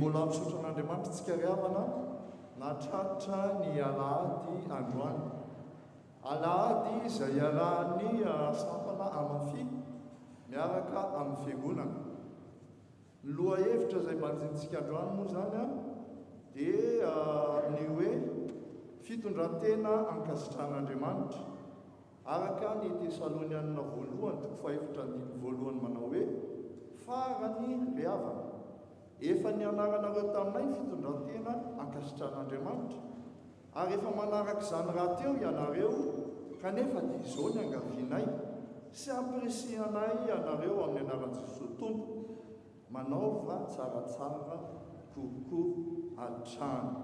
mbola misaotra an'Andriamanitra tsika ry havana natratra ny alahady androany. Alahady izay iarahan'ny sampana amafy miaraka amin'ny fiangonana. Ny lohahevitra izay manjintsika androany moa zany a dia ny hoe fitondrantena ankasitran'Andriamanitra araka ny Tesalonianina voalohany toko fahaefatra andiny voalohany manao hoe farany ry havana. Efa ny anaranareo taminay fitondrantena ankasitran'Andriamanitra ary efa manaraka izany raha teo ianareo kanefa dia izao ny angavianay sy ampirisihanay ianareo amin'ny anaran'i Jesosy Tompo manaova tsaratsara kokoa hatrany.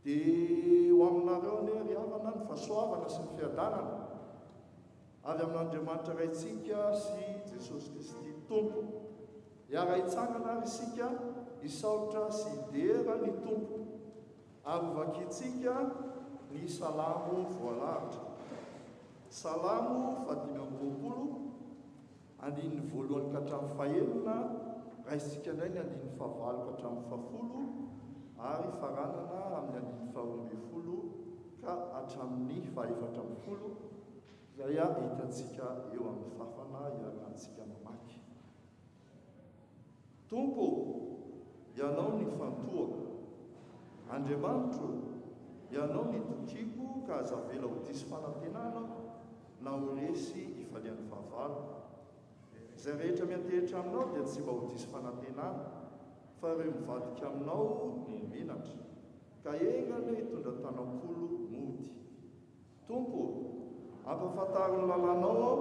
Dia ho aminareo anie ry havana ny fahasoavana sy ny fiadanana avy amin'Andriamanitra raintsika sy Jesosy Kristy Tompo. Hiara-hitsangana ary isika hisaotra sy hidera ny Tompo ary vakitsika ny salamo voalahatra. Salamo 520 andininy voalohany ka hatramin'ny fahaenina, raisitsika indray ny andininy fahavalo ka hatramin'ny fahafolo ary faranana amin'ny andininy faharoambinifolo ka hatramin'ny fahaefatra ambin'ny folo izay hitantsika eo amin'ny fafana hiarahantsika mamaky. Tompo, ianao ny fantoaka. Andriamanitro, ianao ny tokiko ka azavela ho diso fanantenana na ho resy hifalian'ny fahavalo. Izay rehetra miantehitra aminao dia tsy mba ho diso fanantenana fa ireo mivadika aminao no minatra ka engany hitondra tanam-polo mody. Tompo, ampafantaro ny lalànao ao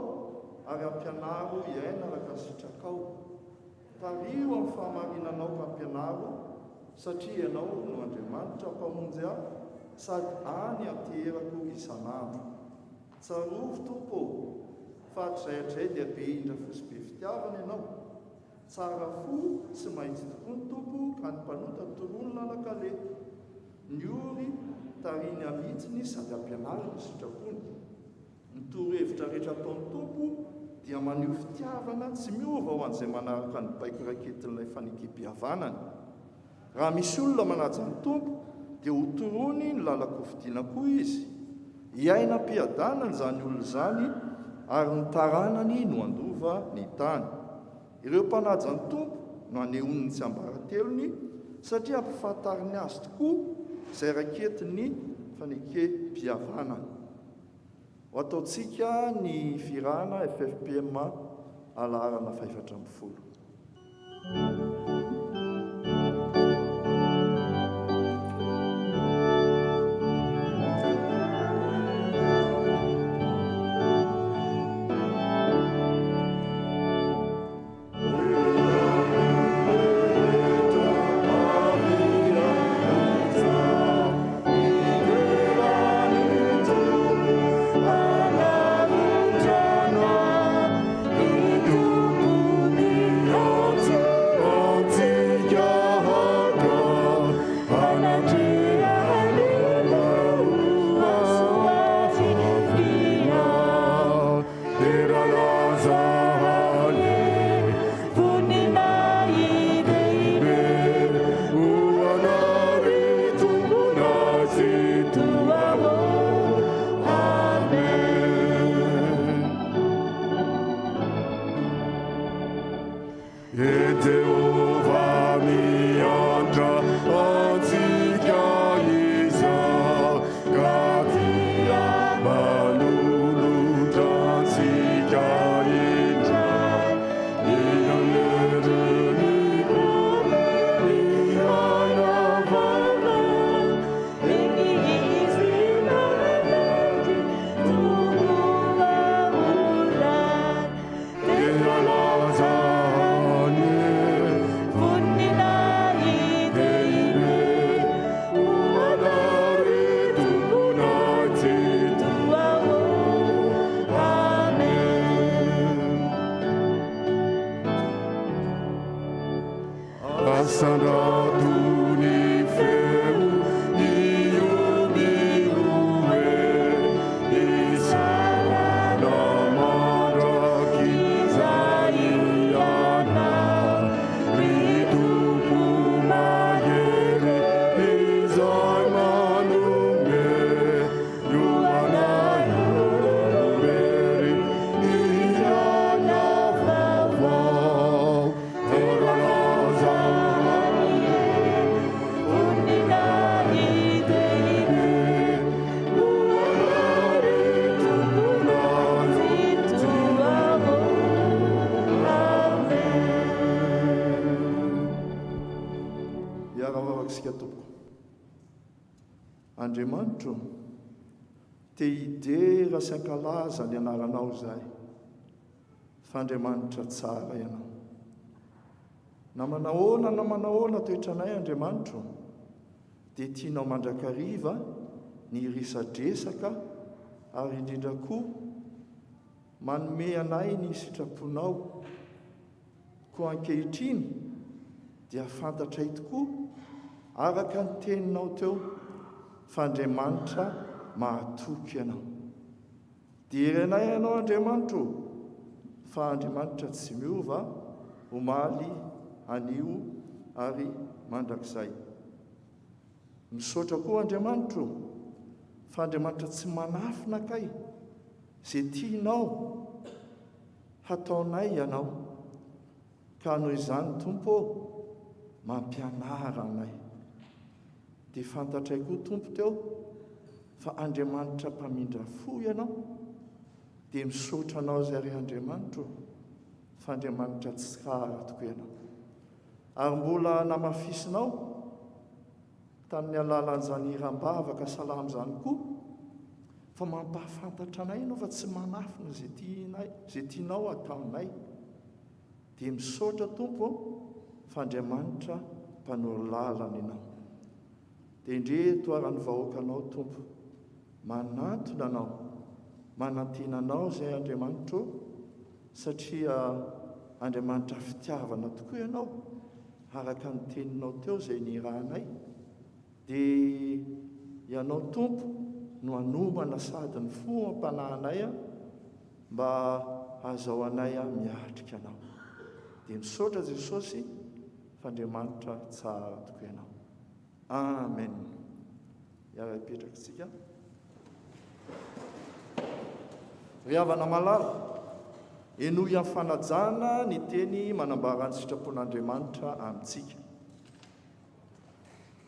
ary ampianaro iaina araka ny sitrakao. Tario amin'ny fahamarinanao mpampianaro satria ianao no Andriamanitra mpamonjy aho sady any aterako isan'andro. Tsarovy Tompo, fa hatr'izay dia be indra fo sy be fitiavana ianao. Tsara fo sy maintsy tokoa ny Tompo ka ny mpanota toroany lalakale. Ny ory tariny amitsiny sady ampianary ny sitrapony. Ny torohevitra rehetra ataon'ny Tompo dia maneho fitiavana tsy miova ho an'izay manaraka ny baiko raketin'ilay fanekam-pihavanany. Raha misy olona manaja ny Tompo dia ho torony ny lalako fidiana koa izy. Hiaina mpiadanany izany olona izany ary ny taranany no andova ny tany. Ireo mpanaja ny Tompo no anehony ny tsy ambaratelony satria ampifantariny azy tokoa izay raketiny fanekam-pihavanany. Ho ataontsika ny firana FFPM alarana 740. Andriamanitro, te hidera sy ankalaza ny anaranao izay, fa Andriamanitra tsara ianao. Na manahoana toetranay Andriamanitro, dia tianao mandrakariva ny risadresaka ary indrindra koa manome anay ny sitraponao. Koa ankehitriny dia fantatray tokoa araka ny teninao teo fa Andriamanitra mahatoky ianao. Direnay ianao Andriamanitro, fa Andriamanitra tsy miova, omaly, anio ary mandrakizay. Misaotra koa Andriamanitro, fa Andriamanitra tsy manafina kay, izay tianao hataonay ianao, ka noho izany Tompo, mampianara anay. Dia fantatray koa Tompo teo fa Andriamanitra mpamindra fo ianao, dia misaotra anao izay ry Andriamanitro, fa Andriamanitra tsara tokoa ianao. Ary mbola namafisinao tamin'ny alalan'izany hiram-bavaka salamo izany koa, fa mampahafantatra anay ianao fa tsy manafina izay tianao ataonay. Dia misaotra Tompo fa Andriamanitra mpanoro lalana ianao. Dia indre toarany vahoakanao Tompo, manantona anao, manantena anao izay Andriamanitro, satria Andriamanitra fitiavana tokoa ianao, araka ny teninao teo izay nirahanay. Dia ianao Tompo no anomana sady ny fo ampanahinay mba azahoanay miatrika anao. Dia misaotra Jesosy fa Andriamanitra tsara tokoa ianao. Amen. Iara-ipetraka isika. Ry havana malala, enoy amin'ny fanajana ny teny manambara ny sitrapon'Andriamanitra amintsika.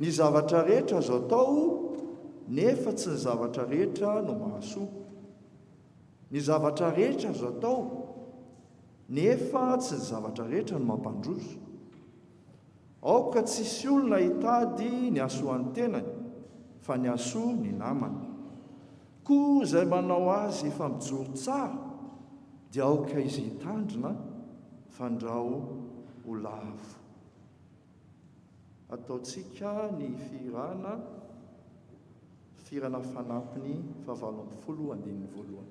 Ny zavatra rehetra azo atao, nefa tsy ny zavatra rehetra no mahasoa. Ny zavatra rehetra azo atao, nefa tsy ny zavatra rehetra no mampandroso. Aoka tsisy olona hitady ny hasoan'ny tenany, fa ny hasoa ny namany. Koa izay manao azy efa mijoro tsara, dia aoka izy hitandrina, fandrao ho lavo. Ataontsika ny firana fanampiny 7:1.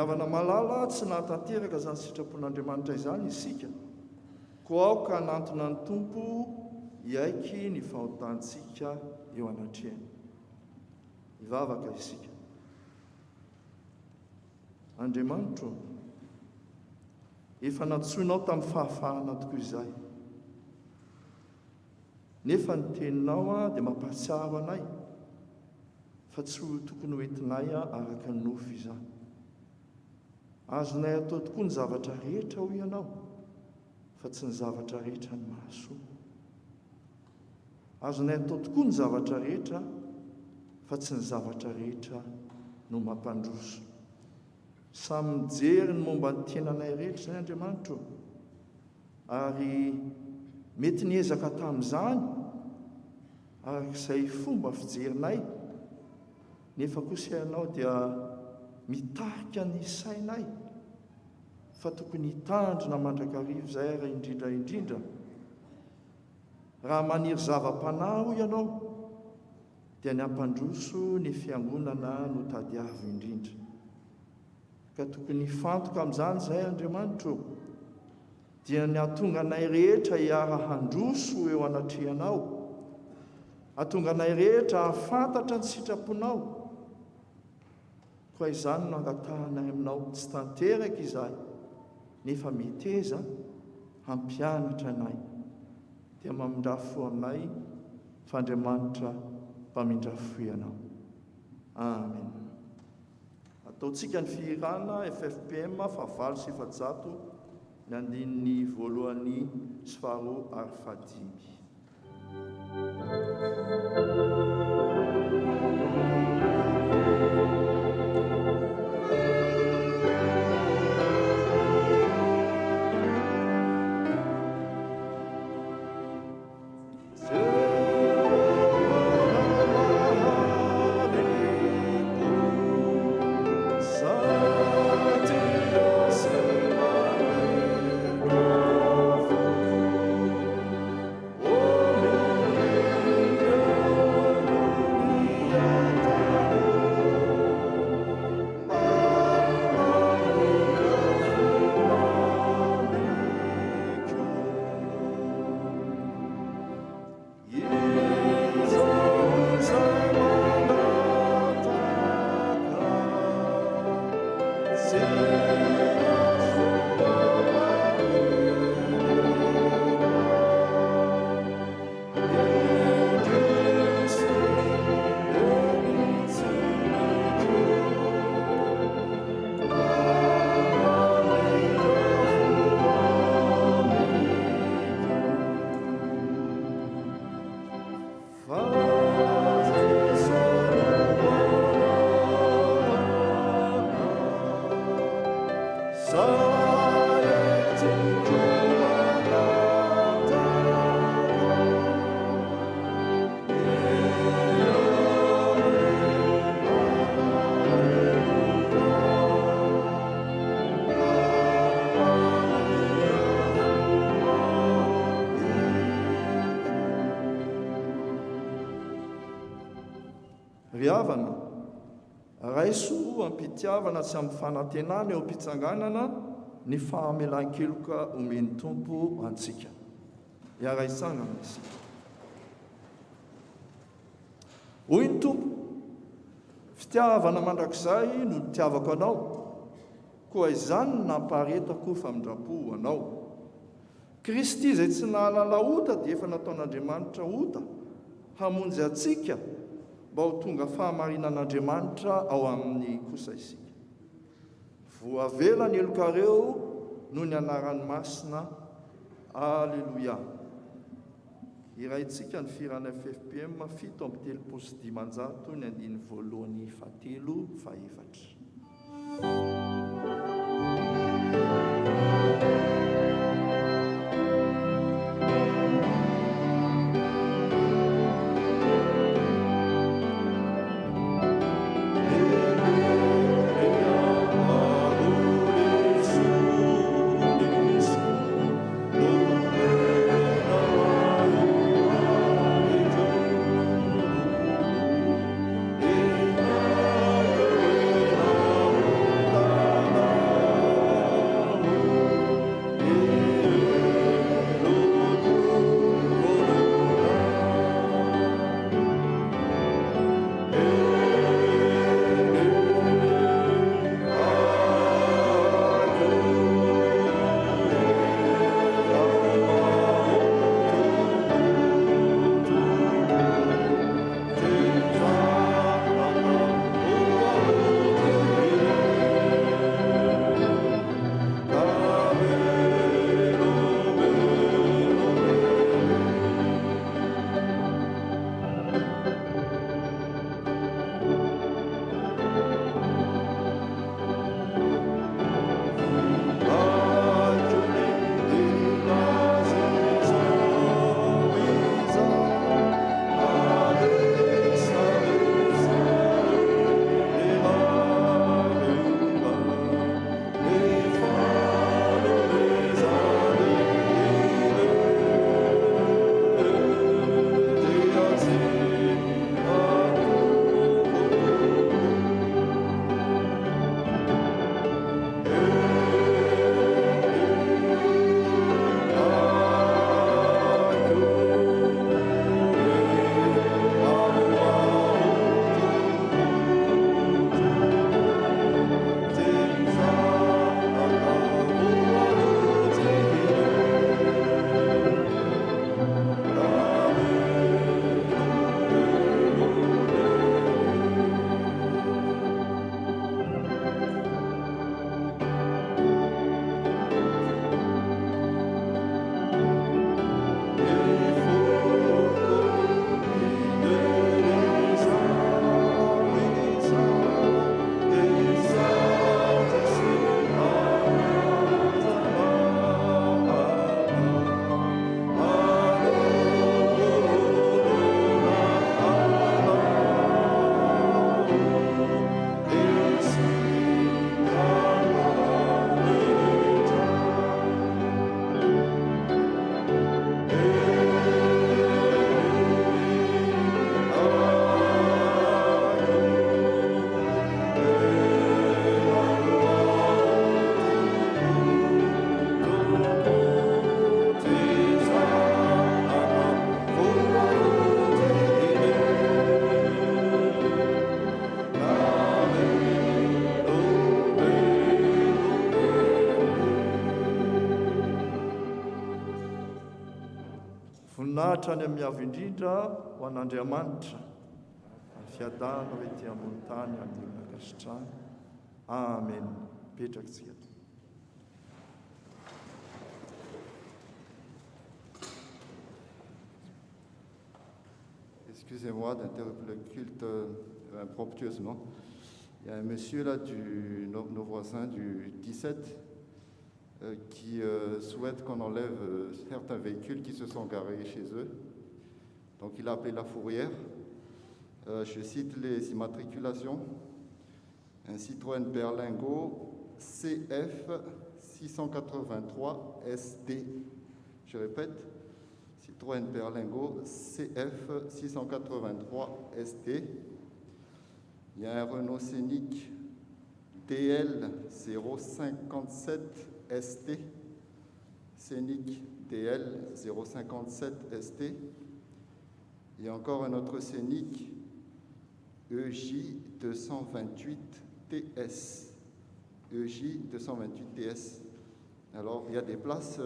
Havana malala tsy nahatanteraka izany sitrapon'Andriamanitra izany isika, koa aoka hanantona ny Tompo hiaiky ny fahotantsika eo anatrehany. Hivavaka isika. Andriamanitro, efa natsoinao tamin'ny fahafahana tokoa izay. Nefa ny teninao dia mampahatsiaro anay fa tsy tokony hoentinay araka ny nofy izany. Azonay atao tokoa ny zavatra rehetra ho ianao, fa tsy ny zavatra rehetra ny mahasoa. Azonay atao tokoa ny zavatra rehetra, fa tsy ny zavatra rehetra no mampandroso. Samy mijery ny momba ny tenanay rehetra izay Andriamanitra, ary mety niezaka tamin'izany arak'izay fomba fijerinay, nefa kosa ianao dia mitarika ny sainay fa tokony hitandrina mandrakarivo izay raha indrindra raha maniry zava-panahy ianao dia ny ampandroso ny fiangonana no tadiavo indrindra, ka tokony fantoka amin'izany izay Andriamanitra, dia ny atonga anay rehetra hiara-handroso eo anatrehanao, atonga anay rehetra hafantatra ny sitraponao, koa izany no angatahanay aminao, tsy tanteraka izahay nefa meteza hampianatra anay, dia mamindrafo aminay fa Andriamanitra mpamindrafo ianao. Amen. Ataontsika ny fihirana FFPM fa 800 ny andininy voalohany sy faharoa ary fahadimy. Riavana, raiso ampitiavana sy amin'ny fanantenana eo am-pitsanganana ny fahamelan-keloka omeny Tompo antsika. Iaraisangana isika. Hoy ny Tompo, fitiavana mandrakizay no nitiavako anao, koa izany no nampaharetako famindrapo anao. Kristy izay tsy nahalala ota dia efa nataon'Andriamanitra ota hamonjy atsika mba ho tonga fahamarinan'Andriamanitra ao amin'ny kosa isika. Voavela ny elokareo no ny anaran'ny masina. Alleluia. Iraintsika ny firana FFPM 7:3 ny andiny voalohany 3-4. manahitra any amin'ny avo indrindra ho an'Andriamanitra ny fiadana hoe ety ambony tany amin'ny makasitrany. Amen. Petraksika. Excusez-moi d'interrompre le culte impromptueusement. Il y a un monsieur là, nos voisins du 17, qui souhaite qu'on enlève certains véhicules qui se sont garés chez eux. Donc il a appelé la fourrière. Je cite les immatriculations. Un Citroën Berlingo CF 683 ST. Je répète, Citroën Berlingo CF 683 ST. Il y a un Renault Scénic DL 057 ST. Scénic DL 057 ST. Il y a encore un autre Scénic EJ 228 TS. EJ 228 TS. Alors, il y a des places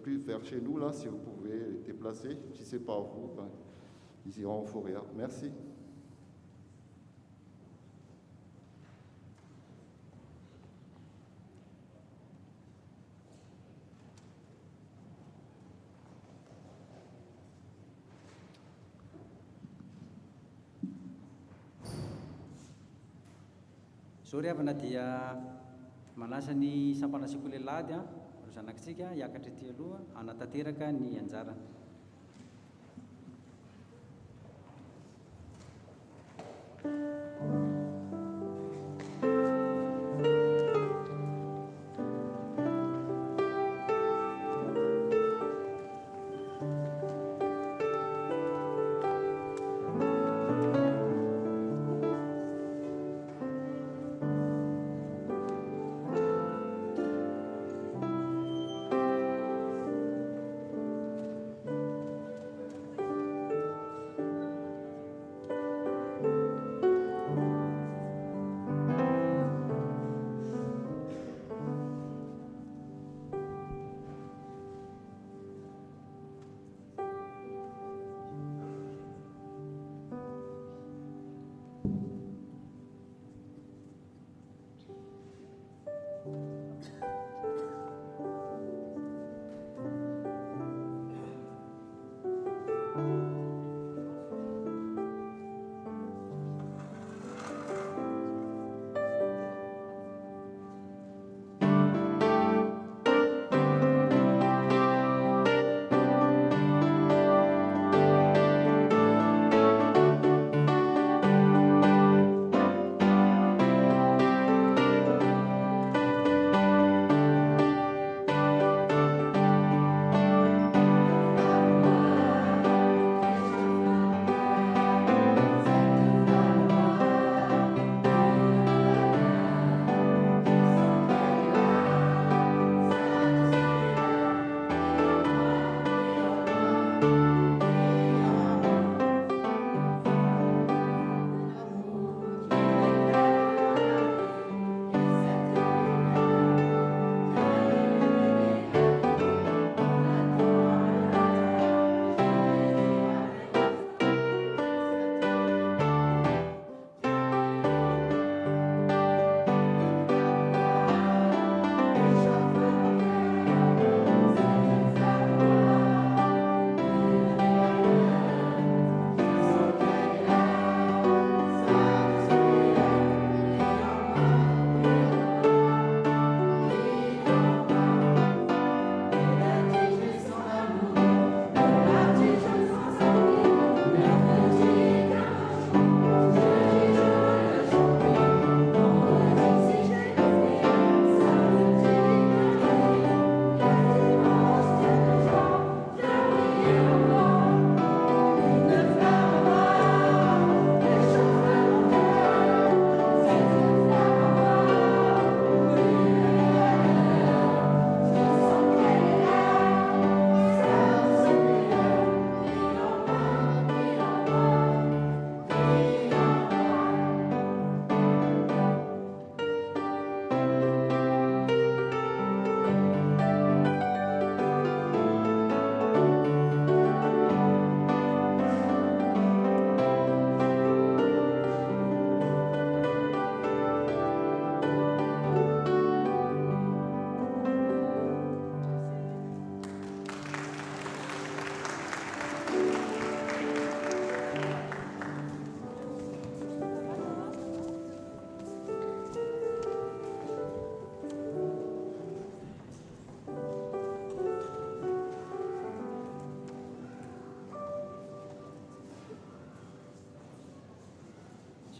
plus vers chez nous, là, si vous pouvez déplacer. Si ce n'est pas vous, ben, ils iront au fourrière. Merci. Zao ry havana dia manasa ny sampanasiako lehilahy ro zanakitsika hiakatra ety aloha hanatanteraka ny anjarana.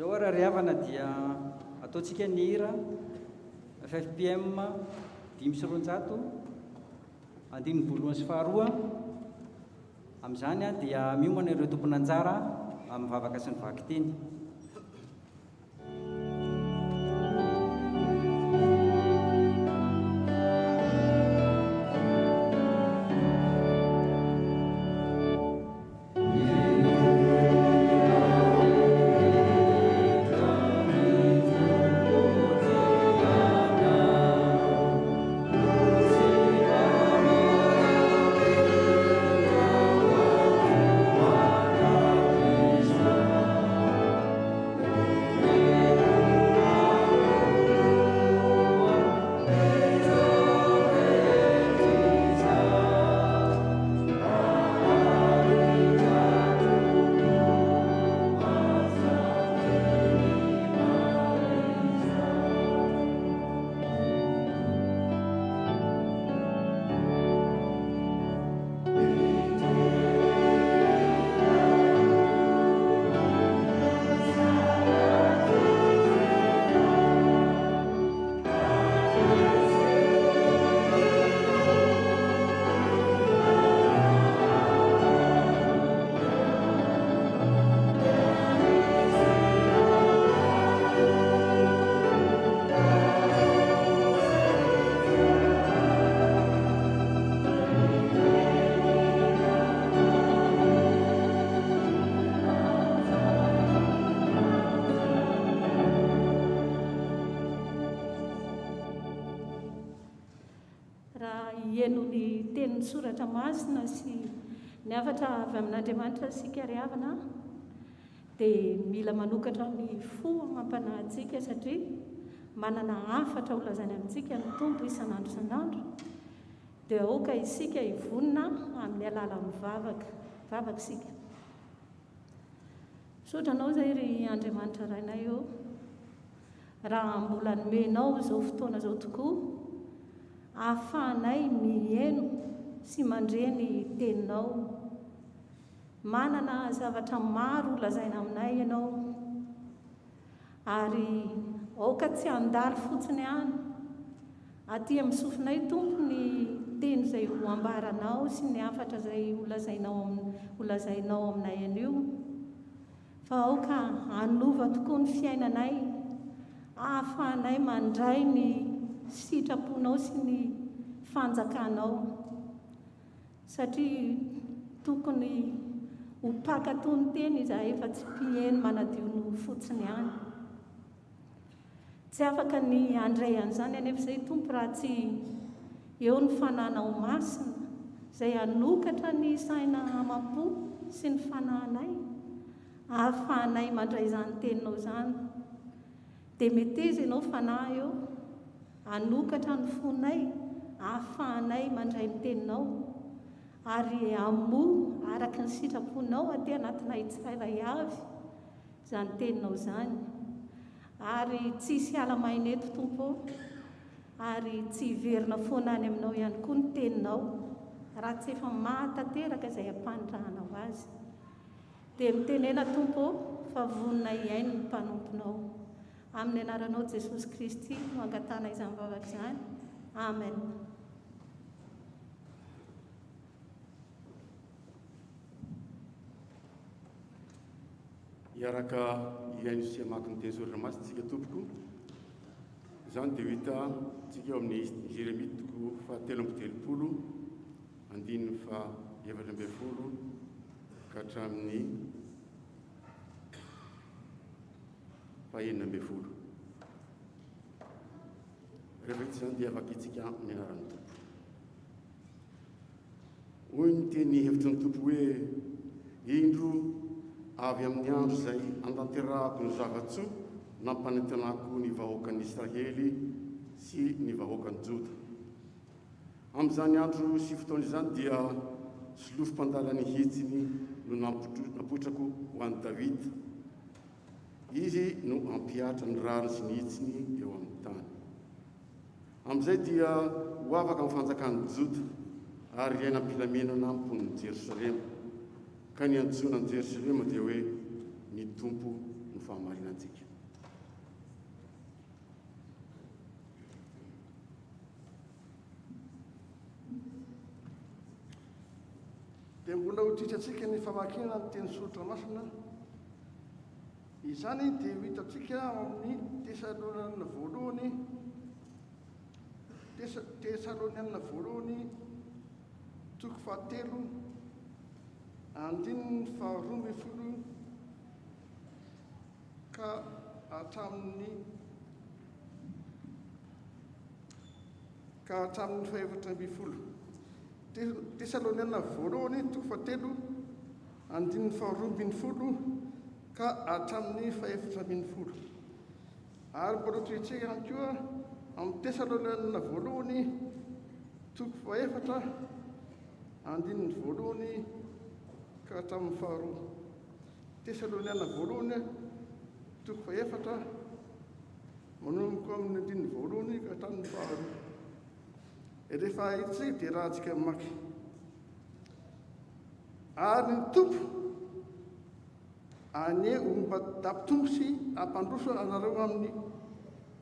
ora ry havana dia ataontsika ny hira 5 PM 5:20 andinimbolony sy faharoa amin'izany a dia miomana ireo tompon'anjara amin'ny vavaka sy ny vaky teny. Ny tenin'ny soratra masina sy ny afatra avy amin'Andriamanitra sika ry havana dia mila manokatra ny fo mampanahitsika satria manana hafatra holazany amintsika ny tompo isan'andro isan'andro dia aoka isika hivonina amin'ny alalan'ny vavaka sika. Sotranao izay ry Andriamanitra rainay eo, raha mbola nomenao izao fotoana izao tokoa ahafahanay mihaino sy mandreny teninao. Manana zavatra maro lazaina aminay ianao ary aoka tsy handalo fotsiny ihany, aty amin'ny sofinay tompo ny teny izay ho ambaranao sy ny hafatra izay holazainao aminay anio, fa aoka hanova tokoa ny fiainanay, ahafahanay mandray ny sitraponao sy ny fanjakanao, satria tokony ho mpakatao ny teny izahay efa tsy mpiheno manadio no fotsiny ihany. Tsy afaka ny handray an'izany anefa izay tompo raha tsy eo ny fananao masina izay hanokatra ny saina ama-po sy ny fanahinay, ahafahanay mandray izany teninao izany. Dia meteza ianao fanahy eo, hanokatra ny fonay, ahafahanay mandray ny teninao ary amo araka ny sitraponao aty anatinay tsirairay avy izany teninao izany, ary tsy hisy alamaina eto tompo, ary tsy hiverina foana any aminao ihany koa ny teninao raha tsy efa mahatanteraka izay ampanirahanao azy. Dia mitenena tompo fa vonona iaino ny mpanomponao. Amin'ny anaranao Jesosy Kristy no angatana izany vavaka izany. Amen. Iaraka iaino sy hamaky ny teny soratra masina tsika tompoko. Izany dia ho hita tsika eo amin'ny Jérémie toko 13:30 andininy 11:20 ka hatramin'ny 19:20. Rehefa hita izany dia afaka itsika amin'ny anaran'ny tompo. Hoy ny teny hevitry ny tompo hoe: indro avy amin'ny andro izay antanterahako ny zavatsoa nampanentenako ny vahoakan'ny Israely sy ny vahoakan'ny Joda. Amin'izany andro sy fotoana izany dia solofim-pandalany hitsiny no napotrako ho an'i Davida. Izy no ampiatra ny rariny sy ny hitsiny eo amin'ny tany. Amin'izay dia ho afaka amin'ny fanjakan'ny Joda ary iaina am-pilaminana ampon'ny Jerosalema. Ka ny antsoina ny Jerosalema dia hoe ny tompo ny fahamarinantsika. Dia mbola hotritratsika ny famakiana ny teny Soratra Masina. Izany dia ho hitantsika amin'ny Tesaloniana voalohany, Tesaloniana voalohany, toko 7, andininy 12 ka hatramin'ny 14. Tesaloniana voalohany, toko 7, andininy 12 ka hatramin'ny 14. Ary mbola toetsika ihany koa amin'ny Tesaloniana voalohany, toko 4, andininy 2 ka hatramin'ny 2. Tesaloniana voalohany, toko 4, manomboka amin'ny andininy 2 ka hatramin'ny 2. Rehefa itsika dia raha antsika mamaky. Ary ny tompo ane omba dampitombo sy ampandroso anareo amin'ny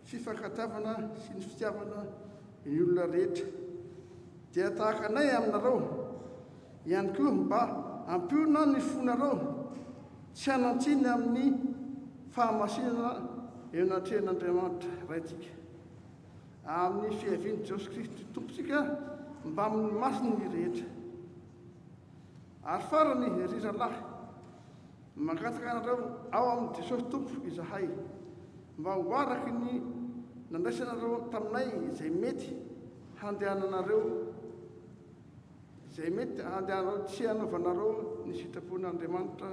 fifankatiavana sy ny fitiavana ny olona rehetra. Dia tahaka anay aminareo ihany koa mba ampiona ny fonareo tsy hanantsiny amin'ny fahamasinana eo anatrehan'Andriamanitra raitsika, amin'ny fiaviany Jesosy Kristy tompontsika, mba amin'ny masiny ny rehetra. Ary farany ry zalahy, mangataka anareo ao amin'ny Jesosy tompo izahay, mba ho araky ny nandraisanareo taminay izay mety handehananareo tsy hanaovanareo ny sitrapon'Andriamanitra,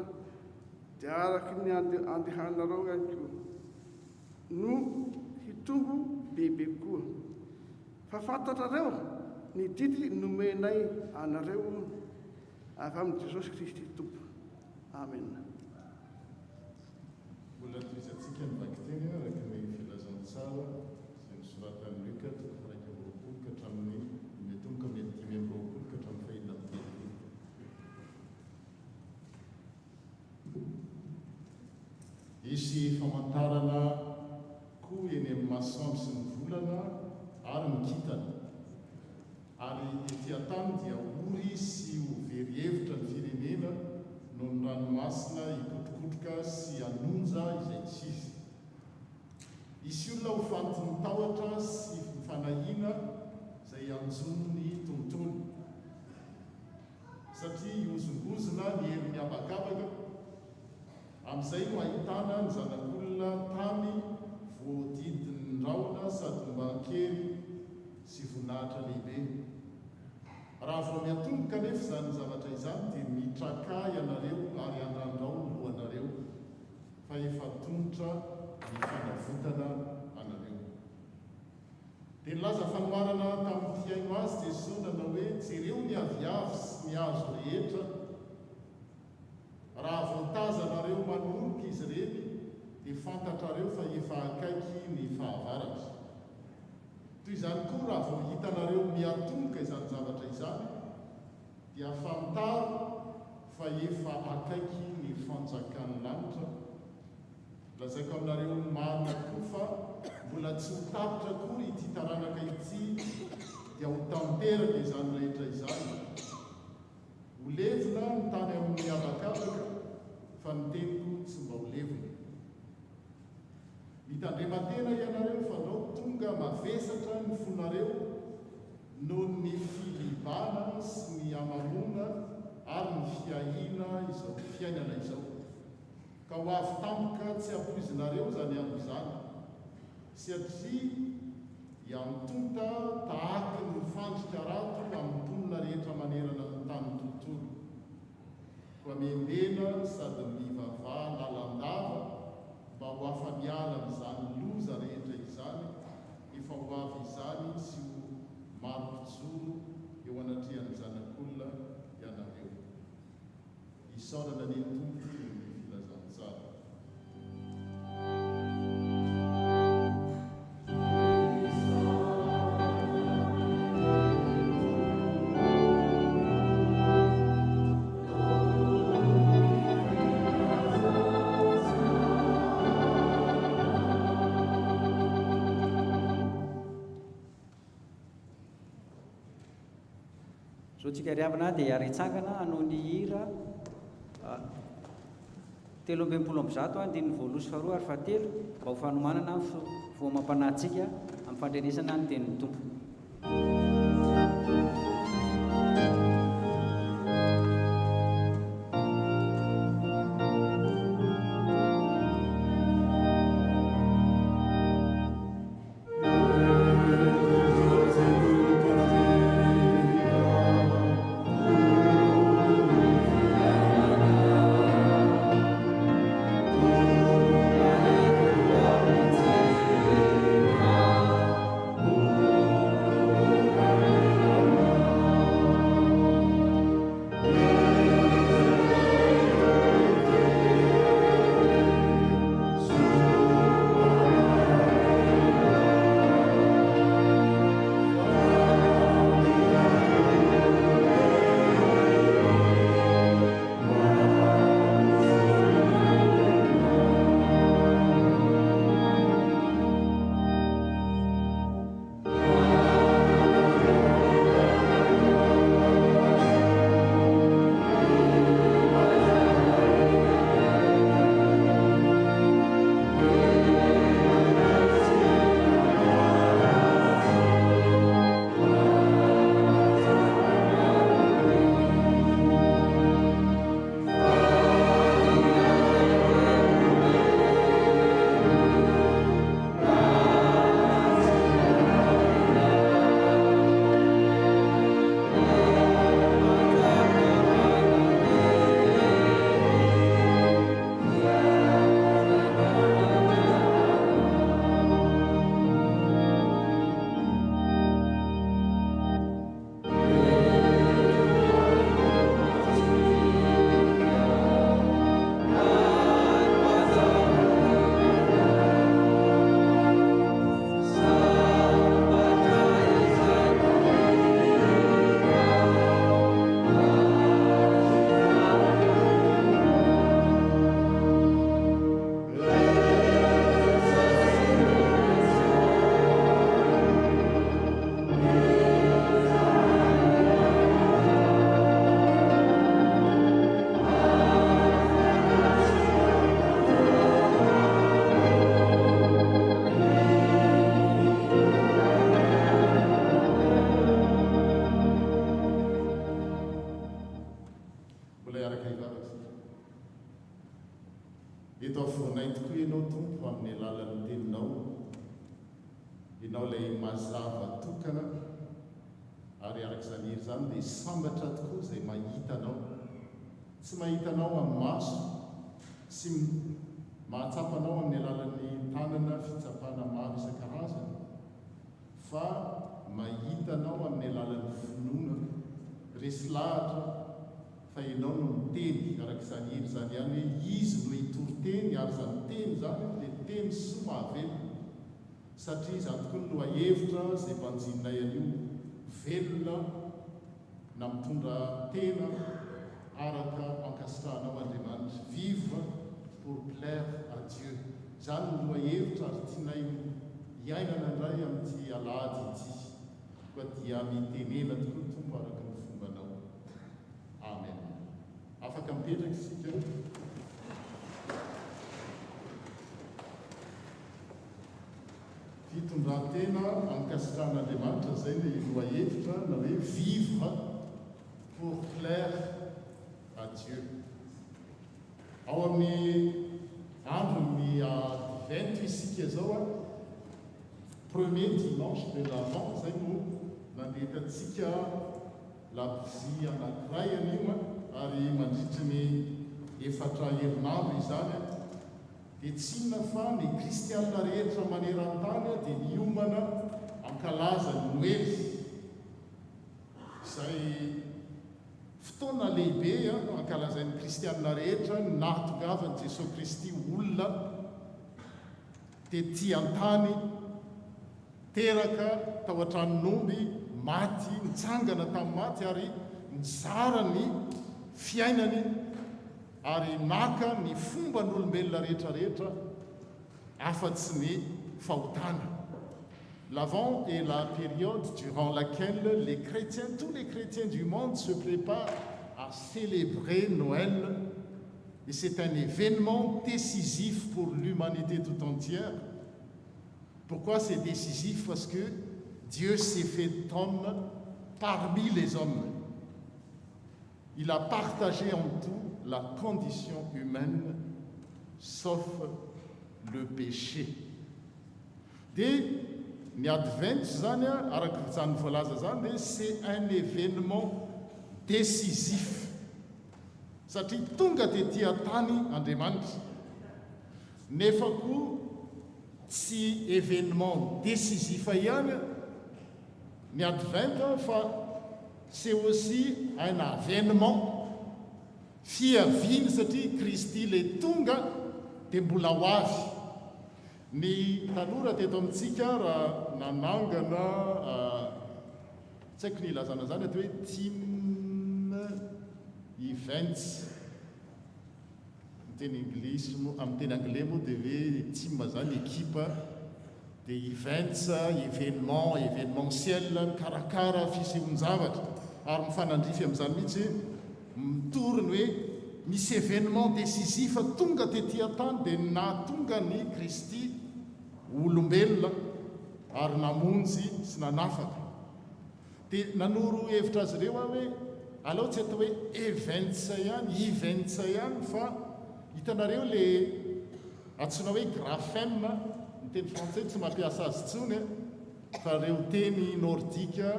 dia araky ny andehanareo ihany koa no hitombo bebe koa. Fa fantatrareo ny didy nomenay anareo avy amin'ny Jesosy Kristy tompo. Amen. Mbola toizatsika ny vaky-teny araka ny filazantsara izay nosoratan'ny Luka 1:20 ka hatramin'ny 5:20 ka hatramin'ny 7:10. Isy famantarana koa eny amin'ny masoandro sy ny volana ary ny kintana. Ary etỳ antany dia ory sy ho very hevitra ny firenena noho ny ranomasina hikotrokotroka sy hanonja izay tsy izy. Isy olona ho fantiny tahotra sy mifanahiana izay anjono ny tontolo. Satria iozongozona ny hery miabakabaka, amin'izay no ahitana ny zanak'olona tany voadidiny raona sady mban-kely sy voninahitra lehibe. Raha vao miatomboka nefa izany zavatra izany dia mitrakay ianareo ary hanandrao ny lohanareo, fa efa tongotra ny fanavotana anareo. Dia nilaza fanoharana tamin'ny fiaino azy Jesosy nanao hoe jereo ny aviavy sy ny hazo rehetra. Raha voatazanareo manomboka izy ireny dia fantatrareo fa efa akaiky ny fahavaratra. Toy izany koa raha vao hitanareo miatomboka izany zavatra izany dia fantaro fa efa akaiky ny fanjakan'ny lanitra. Lazaiko aminareo marina koa fa mbola tsy ho tapitra koa ity taranaka ity dia ho tanteraka izany rehetra izany. Ho levona ny tany amin'ny habakabaka fa ny teniko tsy mba ho levona. Mitandrematena ianareo fa nao tonga mavesatra ny fonareo noho ny filibana sy ny amamona ary ny fiahina izao fiainana izao. Ka ho avy tampoka tsy ampoizinareo zany amin'izany, satria hiantonta tahaky ny fandrika rato amin'ny mponina rehetra manerana ny tany tontolo. Koa miembena sady mivavah lalandava mba ho afa-miala amin'izany loza rehetra izany, efa ho avy izany sy ho maro-pijoro eo anatrehan'ny zanak'olona ianareo. Isaorana ny tompo ny filazantsara. zao tsika riavana dia aritsangana hanao ny hira 3:100 andininy voaloha sy faharoa ary fahatelo mba ho fanomanana vo mampanahitsika amin'ny fandrenesana ny tenin'ny tompo. eto afonay tokoa ianao tompo amin'ny alalan'ny teninao, ianao ilay mazava tokana ary arak'izany hery izany dia sambatra tokoa izay mahitanao, tsy mahitanao amin'ny maso, tsy mahatsapanao amin'ny alalan'ny tanana fitsapana maro isan-karazany, fa mahitanao amin'ny alalan'ny finoana resy lahatra fa ianao no miteny arak'izany hery izany ihany hoe izy no hitory-teny ary izany teny izany dia teny soa mahavelona, satria izany tokoa no ahevitra izay mpanjinonay an'io velona na mitondra tena araka ankasitrahanao Andriamanitra, vivre pour plaire à Dieu. Izany no ahevitra ary tianay hiainana indray amin'ity alahady ity, koa dia mitenena tokoa tompo araka ny fombanao. Amen. Afaka mipetraka isika. Fitondran-tena ankasitran'Andriamanitra izay no ahevitra na hoe vivre pour plaire à Dieu. Ao amin'ny andron'ny 28 isika zao premier dimanche de l'Avent zay no nandetantsika labozia anankiray anio ary mandritry ny 4 herinandro izany dia tsy inona fa ny kristianina rehetra maneran-tany dia miomana ankalaza ny Noely, izay fotoana lehibe ankalazan'ny kristianina rehetra ny nahatongavan'i Jesosy Kristy olona dia tia an-tany teraka tao an-tranon'omby, maty, nitsangana tamin'ny maty ary nizara ny fiainany ary naka ny fomba n'olombelona rehetrarehetra afa-tsy ny fahotana. L'Avent est la période durant laquelle les chrétiens, tous les chrétiens du monde se préparent à célébrer Noël. Et c'est un événement décisif pour l'humanité tout entière. Pourquoi c'est décisif? Parce que Dieu s'est fait homme parmi les hommes. Il a partagé en tout la condition humaine, sauf le péché. Dès ny advent zany araka zany voalaza zany de c'est un événement décisif satria tonga de tia tany Andriamanitra nefa koa tsy événement décisif ihany ny advent fa c'est aussi un avènement fiaviany satria Kristy le tonga de mbola ho avy. Ny tanora teto amintsika raha nanangana tsy haiko ny ilazana zany atao hoe team events miteny anglisy amin'ny teny anglais moa dia hoe team zany équipe de events événement événementiel mikarakara fisehoan-javatra ary mifanandrify amin'izany mihitsy mitoriny hoe misy événement décisif tonga tetỳ tany dia nahatonga ny Kristy olombelona ary namonjy sy nanafaka dia nanoro hevitra azy ireo hoe aleo tsy atao hoe events ihany fa hitanareo le antsoina hoe graphème ny teny français tsy mampiasa azy tsony fa reo teny nordika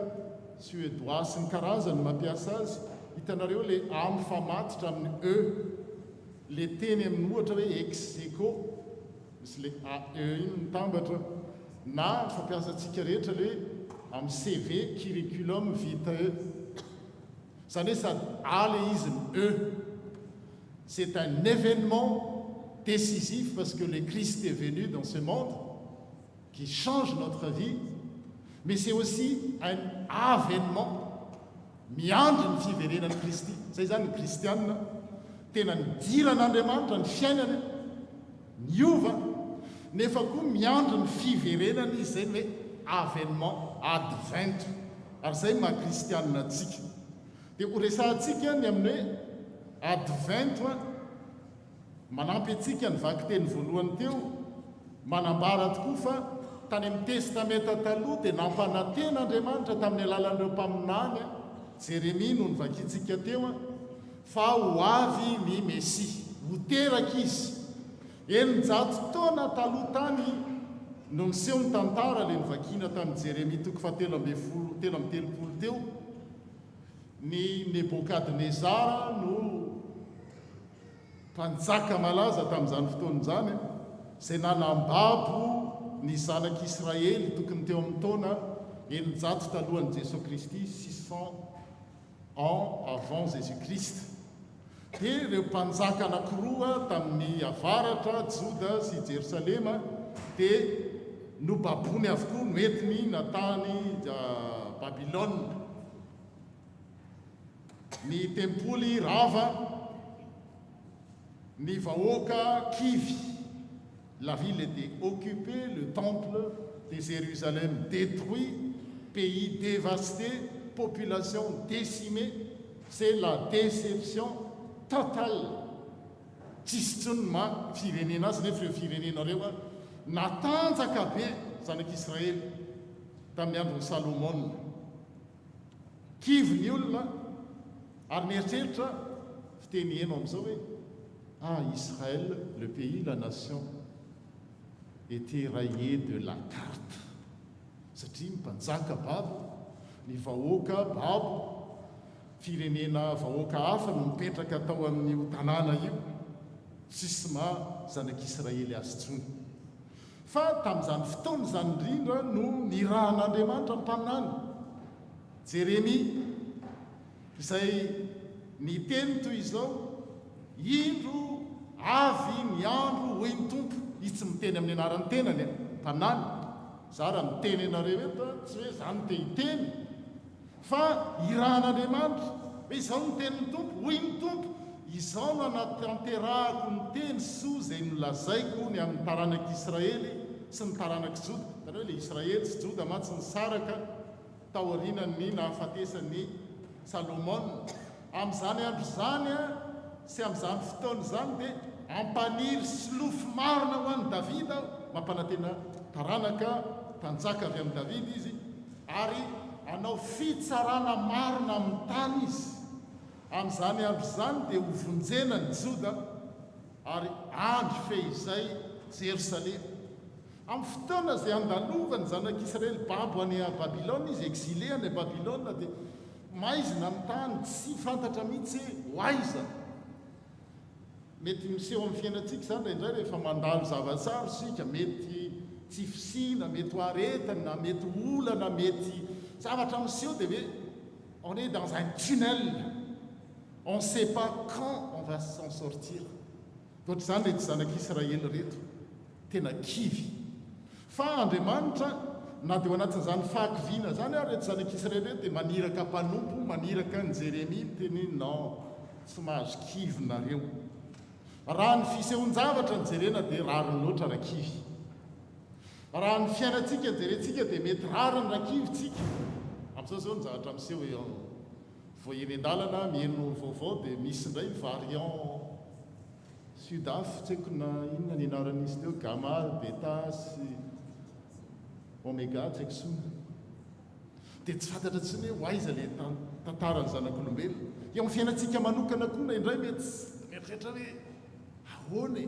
suédois sy ny karazany mampiasa azy hitanareo le am famatitra amin'ny e le teny amin'ny ohatra hoe execo misy le ae iny mitambatra na fampiasantsika rehetra le amin'ny CV curriculum vitae zany hoe sady a le izy ny e c'est un événement décisif parce que le Christ est venu dans ce monde qui change notre vie mais c'est aussi un avènement miandry ny fiverenan'ny Kristy zay zany ny kristianina tena nidiran'Andriamanitra ny fiainany niova nefa koa miandry ny fiverenany izy zay hoe avènement advent ary zay mahakristianina atsika dia ho resantsika ny amin'ny hoe advent manampy atsika ny vaky teny voalohany teo manambara tokoa fa tany amin'ny testamenta taloha dia nampananten'Andriamanitra tamin'ny alalan'ireo mpaminany Jérémie no nivakitsika teo fa ho avy ny Messia ho teraka izy eninjato taona taloha tany no niseho ny tantara le nivakina tamin'ny Jérémie toko fa telo amby telopolo teo ny Nebokadnezara no mpanjaka malaza tamin'izany fotoan'izany zay nanambabo ny zanak'Israely tokony teo amin'ny taona eninjato talohan'i Jesosy Kristy 600 ans avant Jésus-Christ. Dia ireo mpanjaka anankiroa tamin'ny avaratra Joda sy Jerosalema dia nobabony avokoa noentiny natany Babylone. Ny tempoly rava, ny vahoaka kivy. La ville était occupée, le temple de Jérusalem détruit, pays dévasté, population décimée. C'est la déception totale. Tsisy tsony ma firenena azy nefa ireo firenenareo natanjaka be zanak'Israely tamin'ny andron'ny Salomon. Kivy ny olona ary mieritreritra fiteny eno amin'izao hoe Israël, le pays, la nation était rayé de la carte satria mpanjaka babo ny vahoaka babo firenena vahoaka hafa no mipetraka tao amin'ny tanàna io tsisy ma zanak'Israely azy tsony fa tamin'izany fotoana zany indrindra no nirahan'Andriamanitra mpaminany Jérémie izay ny teny toy izao indro avy ny andro hoy ny tompo izy tsy miteny amin'ny anaran'ny tenany mpaminany za raha miteny anareo eto tsy hoe zany te hiteny fa irahan'Andriamanitra hoe izao ny tenin'ny tompo hoy ny tompo izao no anatanterahako ny teny soa zay nolazaiko ny amin'ny taranak'Israely sy ny taranaky joda tany hoe le Israely sy joda matsy ny saraka taorinany nahafatesany Salomon. Amin'izany andro zany sy amin'izany fotoana zany dia ampaniry sy lofo marina ho an'ny Davida mampanantena taranaka tanjaka avy amin'ny Davida izy, ary anao fitsarana marina amin'ny tany izy. Amin'izany andro zany dia hovonjena ny joda ary andro fehizay Jerosalema. Amin'ny fotoana izay andalovany zanak'Israely babo any Babilona, izy exilé any Babilona, dia maizina amin'ny tany tsy fantatra mihitsy ho aiza. Mety miseho amin'ny fiainantsika zany indray rehefa mandalo zavatsara sika, mety tsy fisina, mety ho aretana, na mety olana, mety zavatra miseho dia hoe on est dans un tunnel, on ne sait pas quand on va s'en sortir. Ohatr'izany reto zanak'Israely reto tena kivy. Fa Andriamanitra na dia ao anatin'izany fahakiviana zany ary reto zanak'Israely reto dia maniraka mpanompo, maniraka ny Jeremia teny non, tsy mahazo kivy nareo. Raha ny fisehoan-javatra ny jerena dia rariny loatra rakivy. Raha ny fiainantsika jerentsika dia mety rariny rakivitsika. Amin'izao zao ny zavatra miseho eo vao eny an-dalana mieno vaovao dia misy indray variant Sudaf, tsy haiko na inona ny anaran'izy teo, Gamma, Beta sy Omega, tsy haiko sona. Dia tsy fantatra tsy ny hoe hoaiza le tantarany zanak'olombelona. Eo amin'ny fiainantsika manokana koa na indray mety mieritreritra hoe ahoana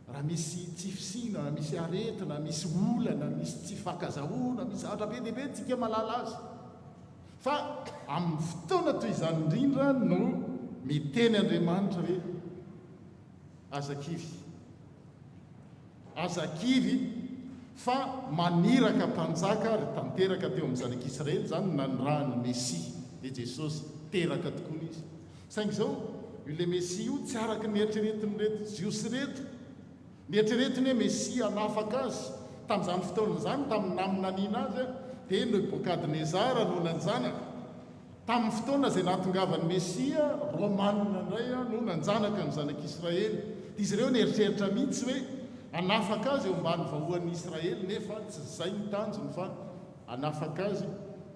raha misy tsy fisina, na misy aretina, na misy olana, misy tsy fankazahoana, misy zavatra be dia be tsika malala azy. Fa amin'ny fotoana toy izany indrindra no miteny Andriamanitra hoe azakivy, azakivy fa maniraka mpanjaka ary tanteraka teo amin'ny zanak'Israely zany na ny raha ny Mesia dia Jesosy teraka tokoa izy. Saingy izao io Mesia io tsy araka ny eritreretiny reto jiosy reto. Ny eritreretiny hoe Mesia hanafaka azy tamin'izany fotoana izany, tamin'ny naminaniana azy dia Nebukadnezara no nanjanaka. Tamin'ny fotoana izay nahatongavany Mesia, Romanina indray no nanjanaka ny zanak'Israely. Izy ireo nieritreritra mihitsy hoe hanafaka azy eo ambany vahoan'ny Israely, nefa tsy zay ny tanjony fa hanafaka azy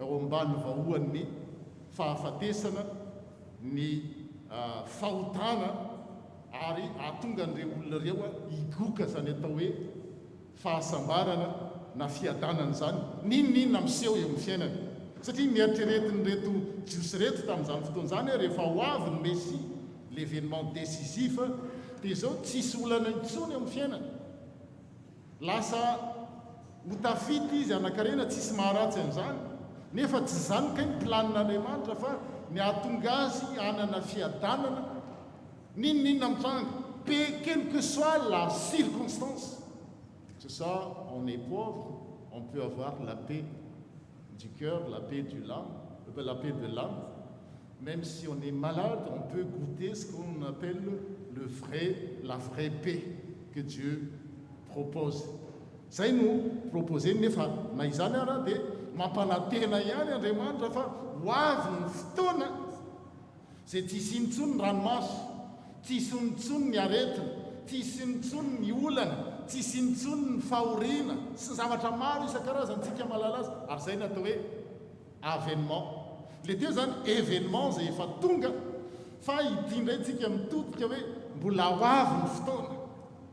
eo ambany vahoan'ny fahafatesana, ny fahotana, ary ahatonga an'ireo olona ireo higoka zany atao hoe fahasambarana na fiadanana zany. Ninona miseho eo amin'ny fiainana. Satria nieritrretin'ny reto jiosy reto tamin'izany fotoana zany rehefa ho avy ny Mesia, l'événement décisif, dia zao tsisy olana intsony eo amin'ny fiainana. Lasa ho tafity izy anakarena, tsisy maharatsy an'izany, nefa tsy zany kay ny planin'Andriamanitra fa ny ahatonga azy hanana fiadanana. Ninona mitranga, quelle que soit la circonstance, que ce soit on est pauvre, on peut avoir la paix du cœur, la paix de l'âme. Même si on est malade, on peut goûter ce qu'on appelle la vraie paix que Dieu propose. Zay no proposé nefa na izany ara dia mampanantena ihany Andriamanitra fa ho avy ny fotoana zay tsisy intsony ny ranomasy, tsisy intsony ny aretina, tsisy intsony ny olana, tsisy intsony ny fahoriana sy zavatra maro isan-karazantsika malala azy. Ary zay natao hoe avènement. Le teo zany événement zay efa tonga, fa ity indray tsika mitodika hoe mbola ho avy ny fotoana.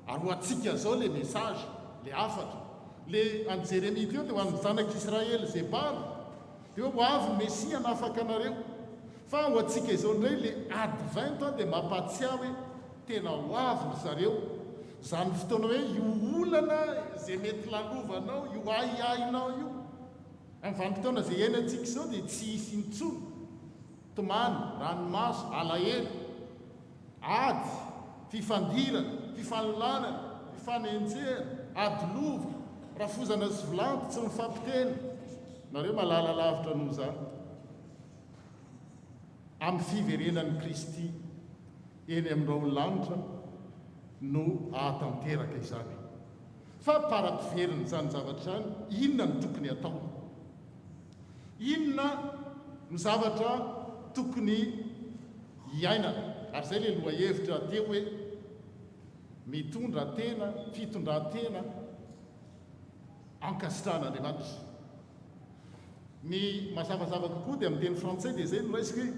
Ary ho atsika zao le message, le afatra. Le any Jeremia teo dia ho an'ny zanak'Israely zay baro, dia ho avy Mesia hanafaka anareo. Fa ho atsika izao indray le advent dia mampatsiahy hoe tena ho avy ry zareo. Zany fotoana hoe io olana zay mety lalovanao, io aiainao io. Amin'ny vanim-potoana zay iainantsika izao dia tsy hisy intsony. Tomany, ranomaso, alahelo, ady, fifandirana, fifanololana, fifanenjehana, adilova, rafozana sy volanty tsy mifampiteny. Nareo malala lavitra noho zany. Amin'ny fiverenan'ny Kristy eny amin'irao lanitra no ahatanteraka izany. Fa para-piveriny zany zavatra zany, inona no tokony atao? Inona ny zavatra tokony hiainana? Ary zay le lohahevitra teo hoe mitondra tena, fitondran-tena ankasitran'Andriamanitra. Ny mazavazava kokoa dia amin'ny teny frantsay dia zay no resaka hoe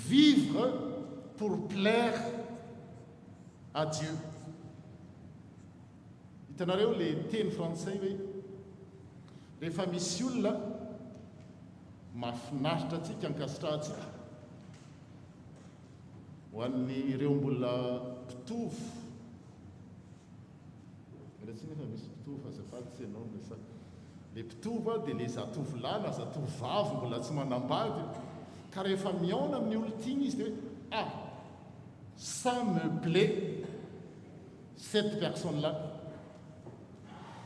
vivre pour plaire à Dieu. Hitanareo le teny frantsay hoe rehefa misy olona mahafinaritra antsika ankasitrahantsika ho an'ny ireo mbola mpitovo tsy nefa misy mpitovo azafady tsy ianao no resaka le mpitovo dia le zatovolahy na zatovovavy mbola tsy manambady ka rehefa miaona amin'ny olon-tiny izy dia hoe ça me plaît cette personne là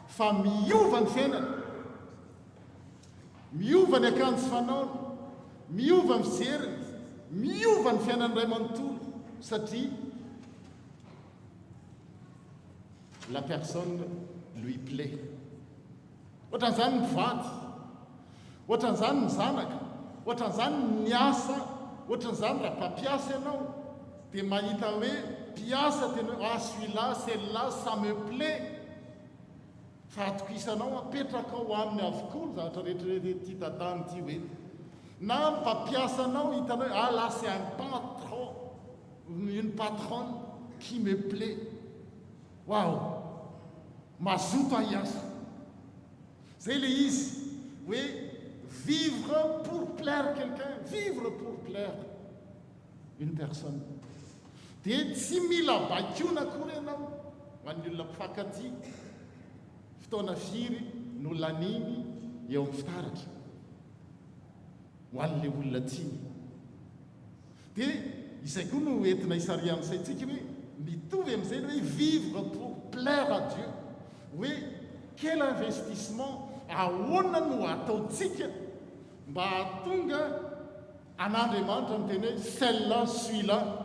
fa miova ny fiainana, miova ny akanjo fanaony, miova ny fijeriny, miova ny fiainany ray manontolo satria la personne lui plaît. Ohatran'izany ny mpivady, ohatran'izany ny zanaka, ohatran'izany ny asa, ohatran'izany raha mpampiasa ianao dia mahita hoe mpiasa tena celui-là, celle-là, ça me plaît. Fa atokisanao apetraka ao aminy avokoa ny zavatra rehetrarehetra ty tantany ty hoe na mpampiasanao hitanao hoe là c'est un patron, une patronne qui me plaît. Waouh, mazoto ahiasa. Zay le izy hoe vivre pour plaire quelqu'un, vivre pour plaire une personne. Dia tsy mila bakiona akory ianao ho an'ny olona mpifankatia fotoana firy no laniny eo amin'ny fitaratra ho an'le olona tiany. Dia izay koa no entina hisarian'ny saintsika hoe mitovy amin'izay hoe vivre pour plaire à Dieu. Hoe quel investissement ahoana no ataontsika mba hahatonga an'Andriamanitra miteny hoe celle-là, celui-là,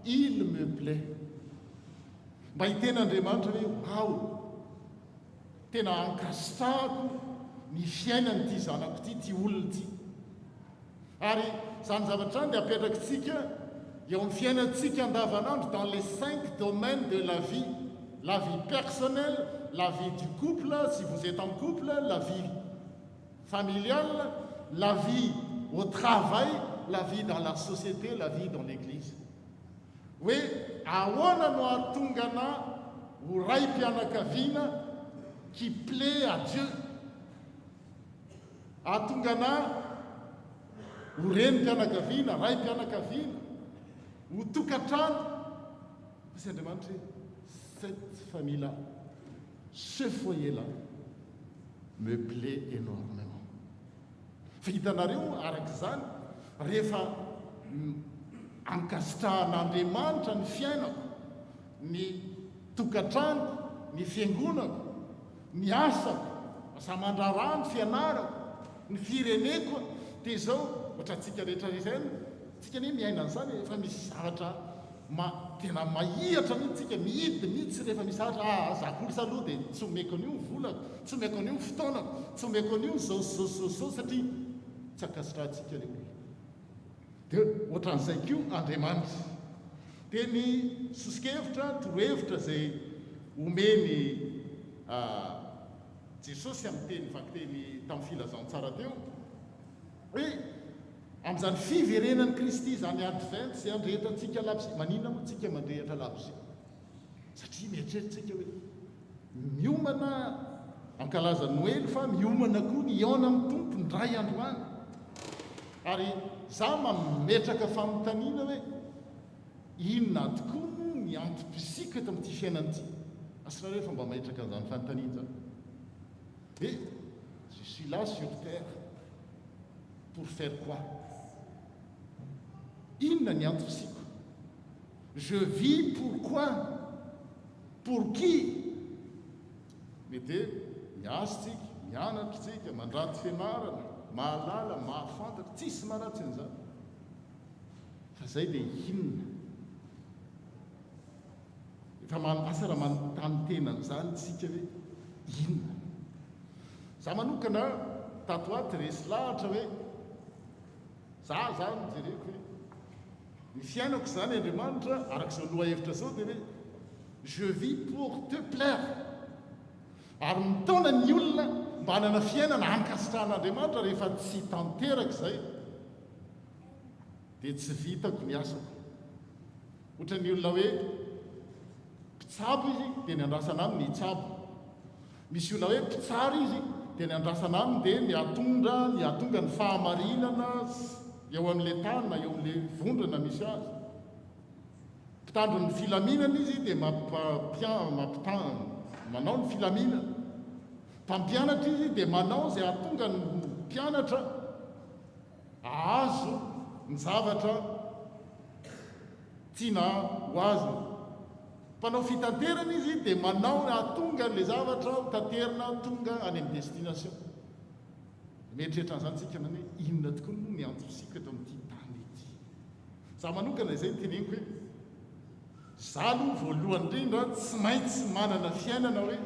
il me plaît. Mba hiten'Andriamanitra hoe tena ankasitrahako ny fiainan'ity zanako ty olona ty. Ary zany zavatra dia apetrakintsika eo amin'ny fiainantsika andavanandro dans les 5 domaines de la vie personnelle, la vie du couple, si vous êtes en couple, la vie familiale, la vie au travail, la vie dans la société, la vie dans l'église. Hoe ahoana no ahatonga ho raim-pianakaviana qui plaît à Dieu, ahatonga ho renim-pianakaviana, raim-pianakaviana, ho tokantrano. Parce qu'Andriamanitra cette famille-là, ce foyer-là me plaît énormément. Fa hitanareo arak'izany rehefa ankasitrahan'Andriamanitra ny fiainako, ny tokantranoko, ny fiangonako, ny asako, asa mandrarano, fianarako, ny fireneko, dia zao ohatrantsika rehetra izany tsika ne miaina an'izany efa misy zavatra tena mahihatra mihitsika mihidy mihitsy rehefa misy zavatra zakoly aloha dia tsy omeko an'io ny volako, tsy omeko an'io ny fotoanako, tsy omeko an'io zao satria tsy ankasitrahantsika le olona. Dia ohatran'izay koa Andriamanitra. Dia ny sosikevitra, torohevitra zay omeny Jesosy amin'ny teny vaky-teny tamin'ny filazantsara teo hoe amin'izany fiverenan'i Kristy zany advent zay andrehetantsika labozay. Maninona moa tsika mandrehatra labozay? Satria mieritreritsika hoe miomana ankalaza Noely fa miomana koa ny iona amin'ny tompo ny ray andro any. Ary za mametraka fanontaniana hoe inona tokoa ny antom-pisika eto amin'ity fiainan'ity. Asonareo fa mba mametraka an'izany fanontaniana zany. Et je suis là sur terre pour faire quoi? Inona ny antom-pisiko? Je vis pourquoi? Pour qui? Mety miasa tsika, mianatra tsika, mandranty fianarana, mahalala, mahafantatra, tsisy maratsy an'izany. Fa zay le inona? Efa asa raha manontany tena an'izany tsika hoe inona? Za manokana tato ato resy lahatra hoe za zany jereko hoe ny fiainako zany Andriamanitra arak'izao lohahevitra zao dia hoe je vis pour te plaire. Ary mitaona ny olona mba hanana fiainana ankasitran'Andriamanitra rehefa tsy tanteraka izay dia tsy vitako ny asako. Ohatra ny olona hoe mpitsabo izy dia ny andrasana aminy ny itsabo. Misy olona hoe mpitsara izy dia ny andrasana aminy dia ny atonga ny fahamarinana eo amin'ilay tany na eo amin'ilay vondrana misy azy. Mpitandro ny filaminana izy dia manao ny filaminana. Mpampianatra izy dia manao izay atonga ny mpianatra ahazo ny zavatra tiana ho azy. Mpanao fitanterana izy dia manao atonga n'ilay zavatra ho tanterana tonga any amin'ny destination. Mieritreritra an'izany tsika na hoe inona tokoa no miantsosika eto amin'ity tany ity. Za manokana izay noteneniko hoe za aloha voalohany indrindra tsy maintsy manana fiainana hoe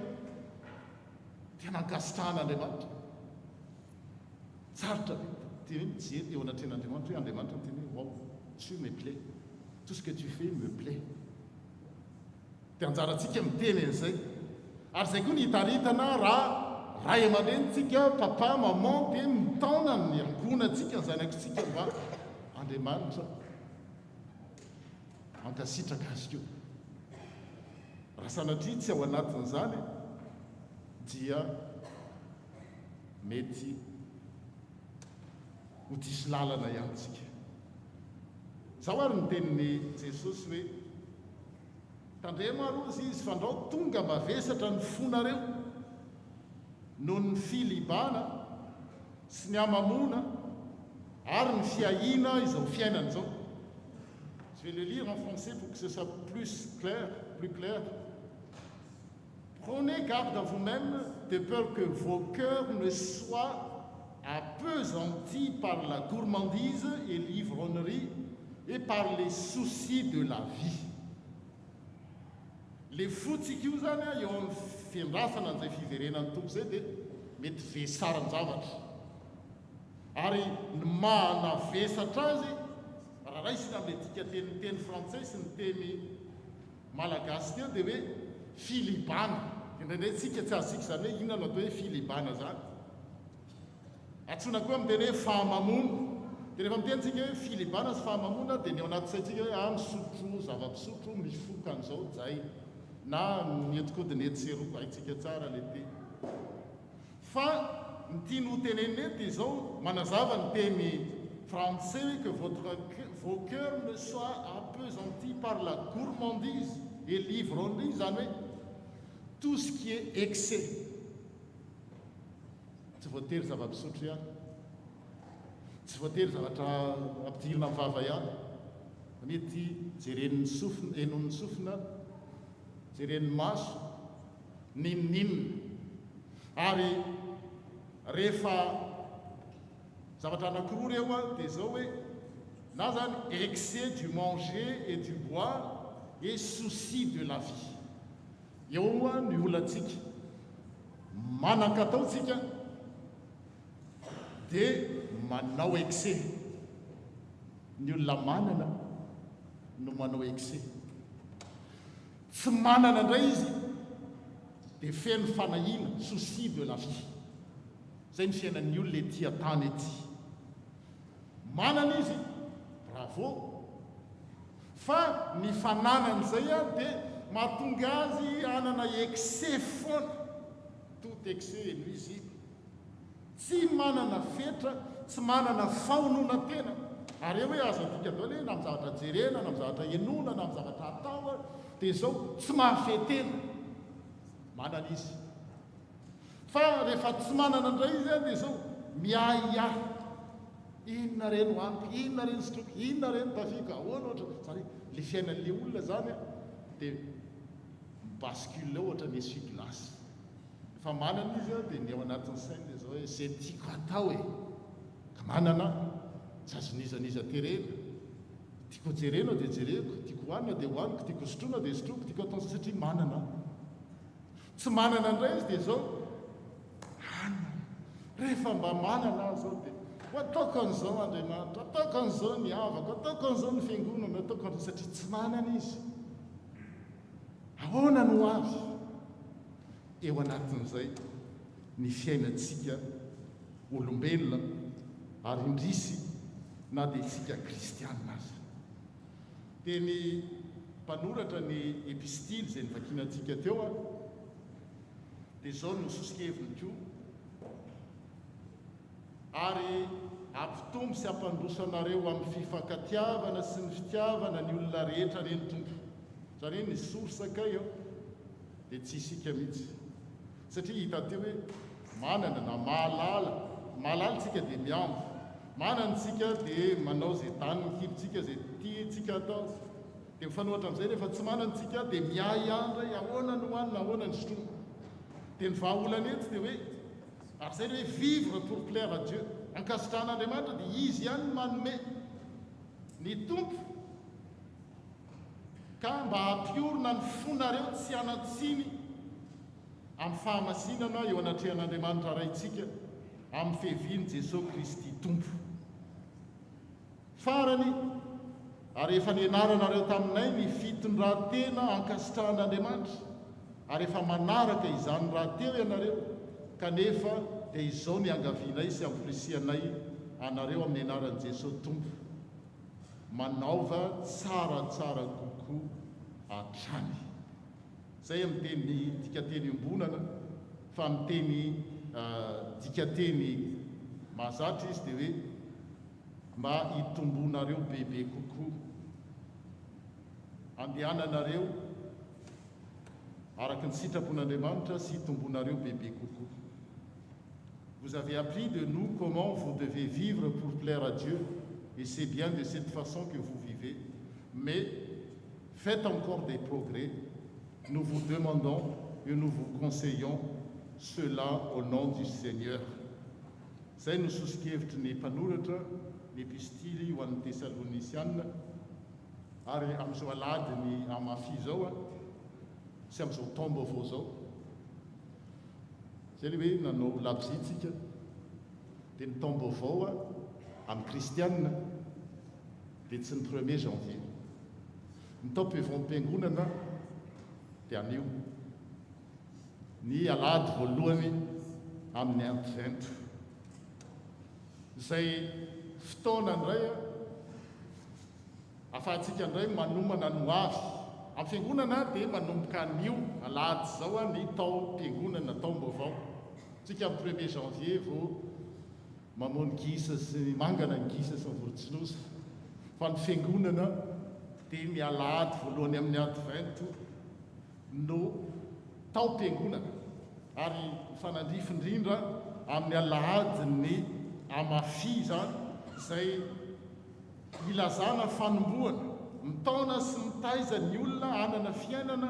tena ankasitrahan'Andriamanitra. Sarotra teny mijery eo anatrehan'Andriamanitra hoe Andriamanitra miteny hoe wow, tu me plais, tout ce que tu fais me plaît. Dia anjarantsika miteny an'izay. Ary izay koa ny hitaritana raha ray aman-drenitsika, papa, maman dia mitaona ny angonantsika ny zanakitsika mba Andriamanitra ankasitraka azy io. Raha sanatria tsy ao anatin'izany dia mety ho diso lalana ihantsika. Zao ary ny tenin'ny Jesosy hoe tandrema aloha izy fandrao tonga mavesatra ny fonareo noho ny filibana sy ny amamona ary ny fiahina izao fiainana izao. Je vais le lire en français pour que ce soit plus clair. Prenez garde à vous-même de peur que vos cœurs ne soient appesantis par la gourmandise et l'ivronnerie et par les soucis de la vie. Les fotsika io zany eo amin'ny fiandrasana an'izay fiverenan'ny tompo izay dia mety vesarany zavatra. Ary ny manavesatra azy raha raisina amin'ilay tika teny frantsay sy ny teny malagasy teo dia hoe filibana. Indraindray tsika tsy azontsika izany hoe inona no atao hoe filibana zany. Antsoina koa amin'ny teny hoe fahamamona. Dia rehefa mitentsika hoe filibana sy fahamamona dia ny ao anaty saintsika hoe misotro zava-pisotro mifoka an'izao zay na mietikodiny etseroko haitsika tsara le te. Fa ny tiany ho tenenina eto izao manazava ny teny français que vos cœurs ne soient appesantis par la gourmandise et l'ivronnerie, zany hoe tout ce qui est excès. Tsy voatery zava-pisotro ihany, tsy voatery zavatra ampidirina amin'ny vava ihany. Mety jeren'ny sofina, henon'ny sofina, jeren'ny maso, ninninina. Ary rehefa zavatra anankiroa reo dia zao hoe na zany excès du manger et du boire et souci de la vie. Eo ny olantsika manan-kataotsika dia manao excès. Ny olona manana no manao excès. Tsy manana indray izy dia feno fanahina, souci de la vie. Zay ny fiainan'ny olona ety an-tany ety. Manana izy, bravo. Fa ny fananan'izay dia mahatonga azy hanana excès foana. Tout excès est nuisible. Tsy manana fetra, tsy manana fahonoana tena. Ary hoe azo antika daholo hoe na amin'ny zavatra jerena, na amin'ny zavatra henona, na amin'ny zavatra atao dia zao tsy mahafetena. Manana izy. Fa rehefa tsy manana indray izy dia zao miahiahy. Inona reny hoaniko, inona reny sotroiko, inona reny tafiko, ahoana ohatra. Zany le fiainan'ilay olona zany dia mibaskule ohatra ny essuie-glace. Fa manana izy dia ny ao anatin'ny sainy dia zao hoe zay tiako atao e. Ka manana tsy azonizaniza terena. Tiako jerena dia jereko, tiako hoanina dia hoaniko, tiako sotroina dia sotroiko, tiako atao satria manana. Tsy manana indray izy dia zao rehefa mba manana zao dia ataoko an'izao Andriamanitra, ataoko an'izao ny havako, ataoko an'izao ny fiangonana, ataoko an'izao satria tsy manana izy. Ahoana no avy eo anatin'izay ny fiainantsika olombelona ary indrisy na dia tsika kristianina azy. Dia ny mpanoratra ny epistily izay nivakinantsika teo a, dia izao no sosokeviny koa, ary ampitombo sy ampandrosanareo amin'ny fifankatiavana sy ny fitiavana ny olona rehetra reny tompo. Satria ny sorsaka eo dia tsy isika mihitsy. Satria hita teo hoe manana na mahalala tsika dia miambo, manana tsika dia manao izay taniny kibotsika izay tiantsika atao. Dia mifanohatra amin'izay rehefa tsy manana tsika dia miay andray ahoana no hoanina, ahoana ny sotroina. Dia ny vahaolana etsy dia hoe ary zay hoe vivre pour plaire à Dieu, ankasitrahan'Andriamanitra dia izy ihany manome ny tompo ka mba hampiorina ny fonareo tsy hanatsiny amin'ny fahamasinana eo anatrehan'Andriamanitra raintsika amin'ny fiheviany Jesosy Kristy tompo. Farany ary efa nianaranareo taminay ny fitondran-tena ankasitrahan'Andriamanitra, ary efa manaraka izany raha teo ianareo, kanefa dia izao ny angavianay sy ampirisianay anareo amin'ny anaran'i Jesosy tompo, manaova tsaratsara kokoa hatrany. Zay amin'ny teny dikateny iombonana, fa amin'ny teny dikateny mahazatra izy dia hoe mba hitombonareo bebe kokoa, andehananareo araka ny sitrapon'Andriamanitra sy hitombonareo bebe kokoa. Vous avez appris de nous comment vous devez vivre pour plaire à Dieu, et c'est bien de cette façon que vous vivez, mais faites encore des progrès. Nous vous demandons et nous vous conseillons cela au nom du Seigneur. Zay no sosokevitry ny mpanoratra ny epistily ho an'ny Tesalonisianina, ary amin'izao alady ny amafy zao sy amin'izao taom-baovao zao. Zay le hoe nanao labozitsika dia ny taom-baovao amin'ny kristianina dia tsy ny 1er janvier. Ny taom-piampiangonana dia anio ny alady voalohany amin'ny Advent. Zay fotoana indray ahafahantsika indray manomana ny hoavy amin'ny fiangonana dia manomboka anio alady zao ny taom-piangonana taom-baovao. Tsika amin'ny 1er janvier vao mamono gisa sy mangana ny gisa sy mivorontsinoza, fa ny fiangonana dia ny alady voalohany amin'ny Advent no taom-piangonana, ary fanandrify indrindra amin'ny alady ny amafy zany, izay ilazana fanombohana mitaona sy mitaiza ny olona hanana fiainana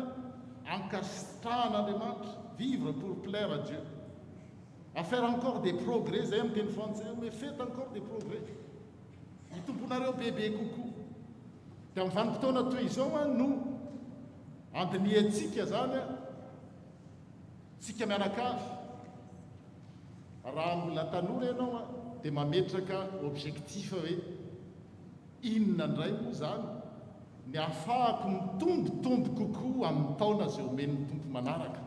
ankasitrahan'Andriamanitra, vivre pour plaire à Dieu, à faire encore des progrès. Zay amin'ny teny français, mais faites encore des progrès, hitombonareo bebe kokoa. Dia amin'ny vanim-potoana toy izao no andiniantsika zany tsika mianakavy. Raha mbola tanora ianao dia mametraka objectif hoe inona indray moa zany ny ahafahako mitombotombo kokoa amin'ny taona zay omen'ny tompo manaraka.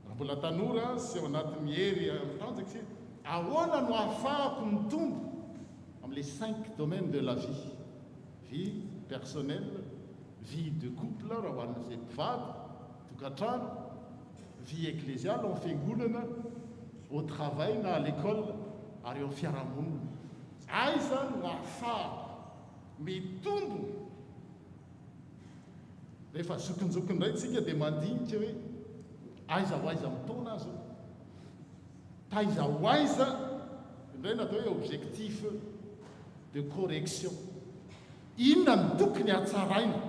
Raha mbola tanora sy ao anatin'ny hery mitanjaka sy ahoana no ahafahako mitombo amin'ny les 5 domaines de la vie: vie personnelle, vie de couple raha ho an'izay mpivady, tokantrano, vie ecclésiale amin'ny fiangonana, au travail na à l'école, ary eo fiarahamonina. Aiza no ahafahako mitombo? Rehefa zokinjokiny indray tsika dia mandinika hoe aiza ho aiza mitaona azy, taiza ho aiza indray natao hoe objectif de correction. Inona ny tokony hatsaraina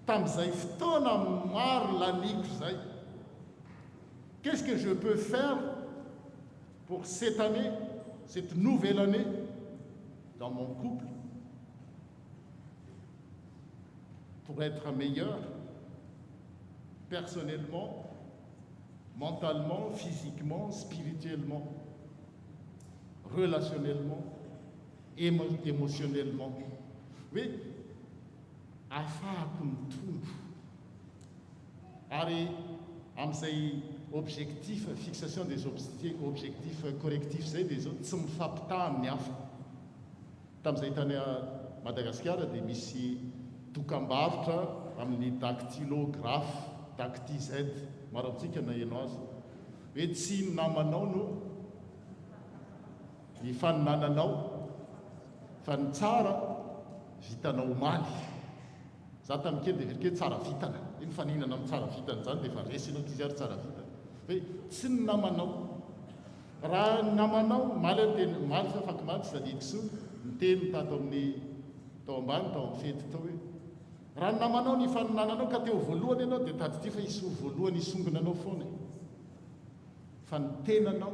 tamin'izay fotoana maro laniko zay? Qu'est-ce que je peux faire pour cette année, cette nouvelle année, dans mon couple, pour être meilleur personnellement, mentalement, physiquement, spirituellement, relationnellement, émotionnellement. Oui, ahafahako mitombo, ary amin'izay objectif, fixation des objectifs correctifs zay dia zao tsy mifampitaha amin'ny hafa. Tamin'izay tany Madagasikara dia misy dokam-barotra amin'ny dactylographe dactiz maro amintsika na hainao azy hoe tsy namanao no ny faninananao fa ny tsara vitanao omaly. Za tamin'ny kely dia verikely tsara vitana ny faninana amin'ny tsara vitana zany dia efa resy ianao tizy ary tsara vitana hoe tsy ny namanao. Raha namanao maly teny maly fa fakimaty sy zadidiko so ny teny tato amin'ny tao ambany tao amin'ny fety tao hoe raha namanao ny faninananao ka teo voalohany ianao dia tady ty fa isy voalohany isongonanao foana fa ny tenanao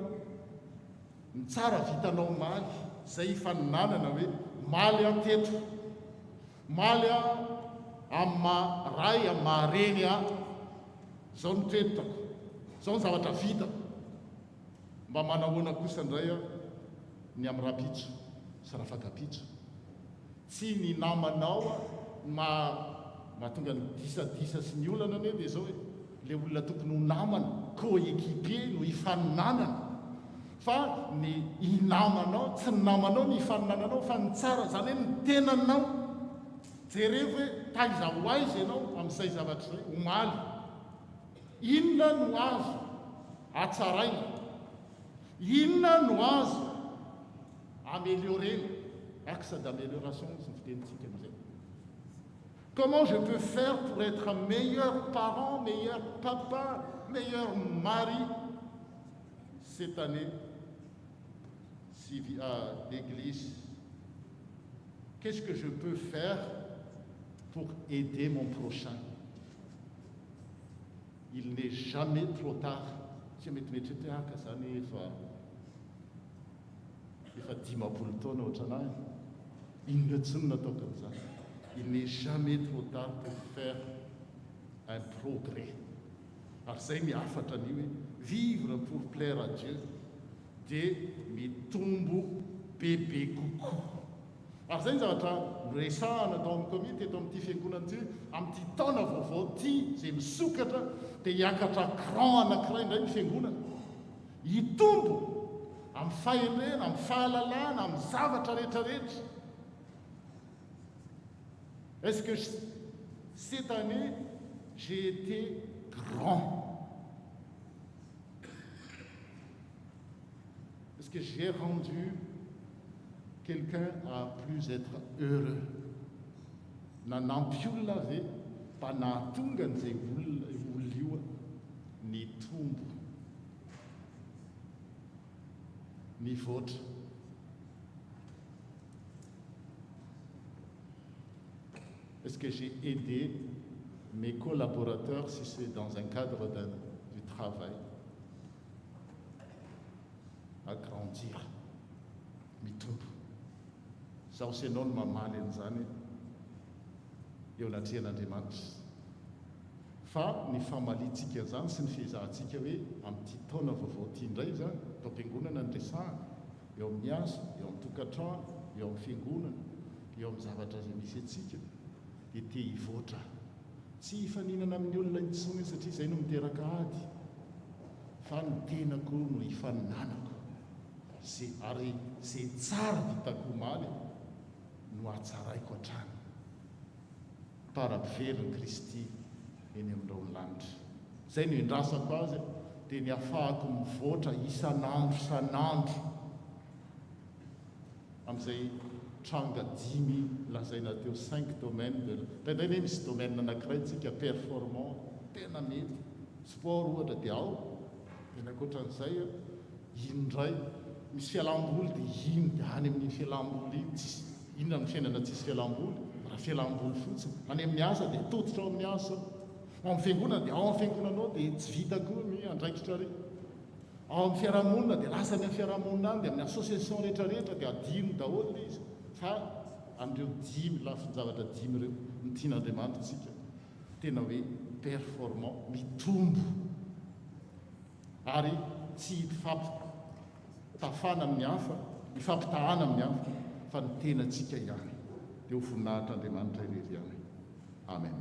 ny tsara vitanao maly zay faninanana hoe maly a teto maly a amin'ny ray amin'ny mahareny a zao ny toetako zao ny zavatra vitako mba manahoana kosa indray a ny amin'ny rapitso sy rafakapitso tsy ny namanao a mahatonga ny disadisa sy ny olana ane dia zao hoe le olona tokony ho namana coéquipier no hifaninanana fa ny inamanao tsy ny namanao ny hifaninananao fa ny tsara zany hoe ny tenanao jereo hoe taiza ho aiza ianao amin'izay zavatra zay omaly inona no azo atsaraina inona no azo améliorena axe d'amélioration sy ny fitenitsika am'izay. Comment je peux faire pour être un meilleur parent, meilleur papa, meilleur mari cette année à l'église? Qu'est-ce que je peux faire pour aider mon prochain? Il n'est jamais trop tard. Tsy mety haka zany efa dimapolo taona ohatranahy inona tsy no nataoko amin'izany. Il n'est jamais trop tard pour faire un progrès. Ary zay miafatra an'io hoe vivre pour plaire à Dieu dia mitombo bebe kokoa. Ary zay ny zavatra resahana tao amin'ny komity eto amin'ity fiangonana ity amin'ity taona vaovao ty zay misokatra dia hiakatra cran anankiray indray ny fiangonana hitombo amin'ny fahenena amin'ny fahalalana amin'ny zavatra rehetrarehetra. Est-ce que cette année j'ai été grand? Est-ce que j'ai rendu quelqu'un à plus être heureux? Nanampy olona ve mba nahatonga an'izay olona io ny tombo ny voatra? Est-ce que j'ai aidé mes collaborateurs si c'est dans un cadre du travail à grandir? Mitombo. Zaho sy ianao no mamaly an'izany eo anatrihan'Andriamanitra. Fa ny famaliantsika zany sy ny fizahantsika hoe amin'ity taona vaovao ity indray zany tao am-piangonana ny resahana eo amin'ny asa, eo amin'ny tokantrano, eo amin'ny fiangonana, eo amin'ny zavatra izay misy atsika dia te hivoatra. Tsy hifaninana amin'ny olona intsony satria izay no miteraka ady, fa ny tenako no hifaninanako. Ary izay tsara vitako omaly no hatsaraiko hatrany para-piveriny Kristy eny amin'ireo ny lanitra. Izay no indrasako azy dia ny ahafahako mivoatra isan'andro amin'izay tranga 10 lazaina teo 5 domaines tendray ne misy domaine anankiray tsika performant tena mety sport ohatra dia ao tena ankoatran'izay indray misy fialamboly dia ino dia any amin'ny fialamboly iny tsisy inona ny fiainana tsisy fialamboly raha fialamboly fotsiny any amin'ny asa dia tototra ao amin'ny asa ao amin'ny fiangonana dia ao amin'ny fiangonanao dia tsy vita koa ny andraikitra re ao amin'ny fiarahamonina dia lasa ny amin'ny fiarahamonina any dia amin'ny association rehetrarehetra dia adino daholo izy fa andreo 10 lafiny zavatra 10 ireo ny tian'Andriamanitra tsika tena hoe performant mitombo ary tsy hifampitafana amin'ny hafa hifampitahana amin'ny hafa fa ny tenantsika ihany dia ho voninahitr'Andriamanitra irery ihany. Amen.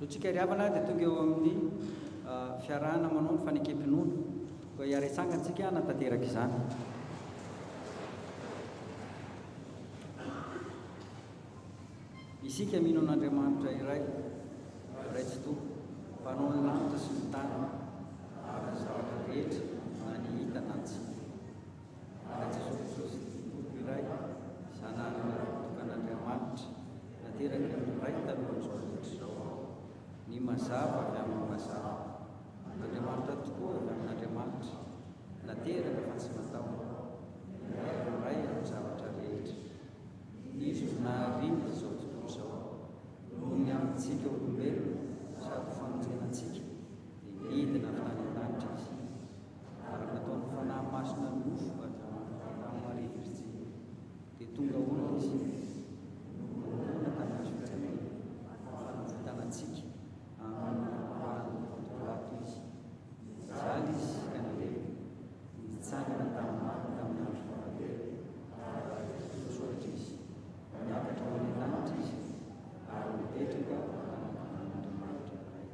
tsika riavana dia tonga eo amin'ny fiarahana manao ny fanekempinoana koa hiaresangatsika natanteraka izany. Isika mino an'Andriamanitra iray tsy tompo mpanao ny lanitra sy ny tany ary zavatra rehetra na ny hita na tsy ana Jesosy Kristy tompo iray sanana tokan'Andriamanitra nateraka ny ray talohan'izao rehetra izao ny mazava avy amin'ny mazava Andriamanitra tokoa avy amin'Andriamanitra nateraka fa tsy natao ray amin'ny zavatra rehetra izy nahariana izao tontolo izao noho ny amintsika olombelona sady famonjenantsika dia midina avy tany an-danitra izy ary nataony fanahy masina nofo amin'ny Maria Virjiny dia tonga olona izy nomona tamin'ny fitsangana fanavitanantsika amin'ny lato izy zaly izy ka nalefa nitsangana tamin'ny andro fahabe soatra izy miakatra ho any an-danitra izy ary mipetraka an'Andriamanitra iray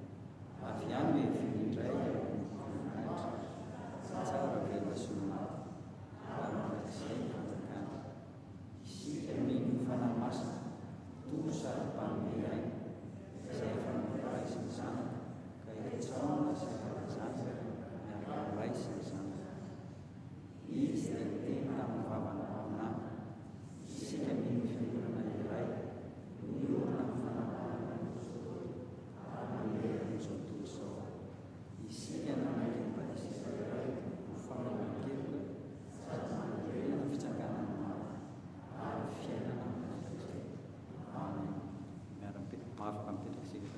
avy any hoe vinindray amin'Andriamanitra tsara velona sy nomary ary manak'izay fanjakana isika mino fanahy masina toy sady mpanome aina izay efa noray sy ny zanaka ka hiretsaona sy farazana miaraka ray sy ny zanaka izy dia niteny tamin'ny vavana aminahy isika mino fiangonana iray miorina amin'ny fanamahana amin'izao tontolo izao isika nananky ny batisa iray ho fanaovan-keloka sady manolena fitsanganana maro ary fiainana amin'ny Kristy. Amen. Afaka mipetraka isika.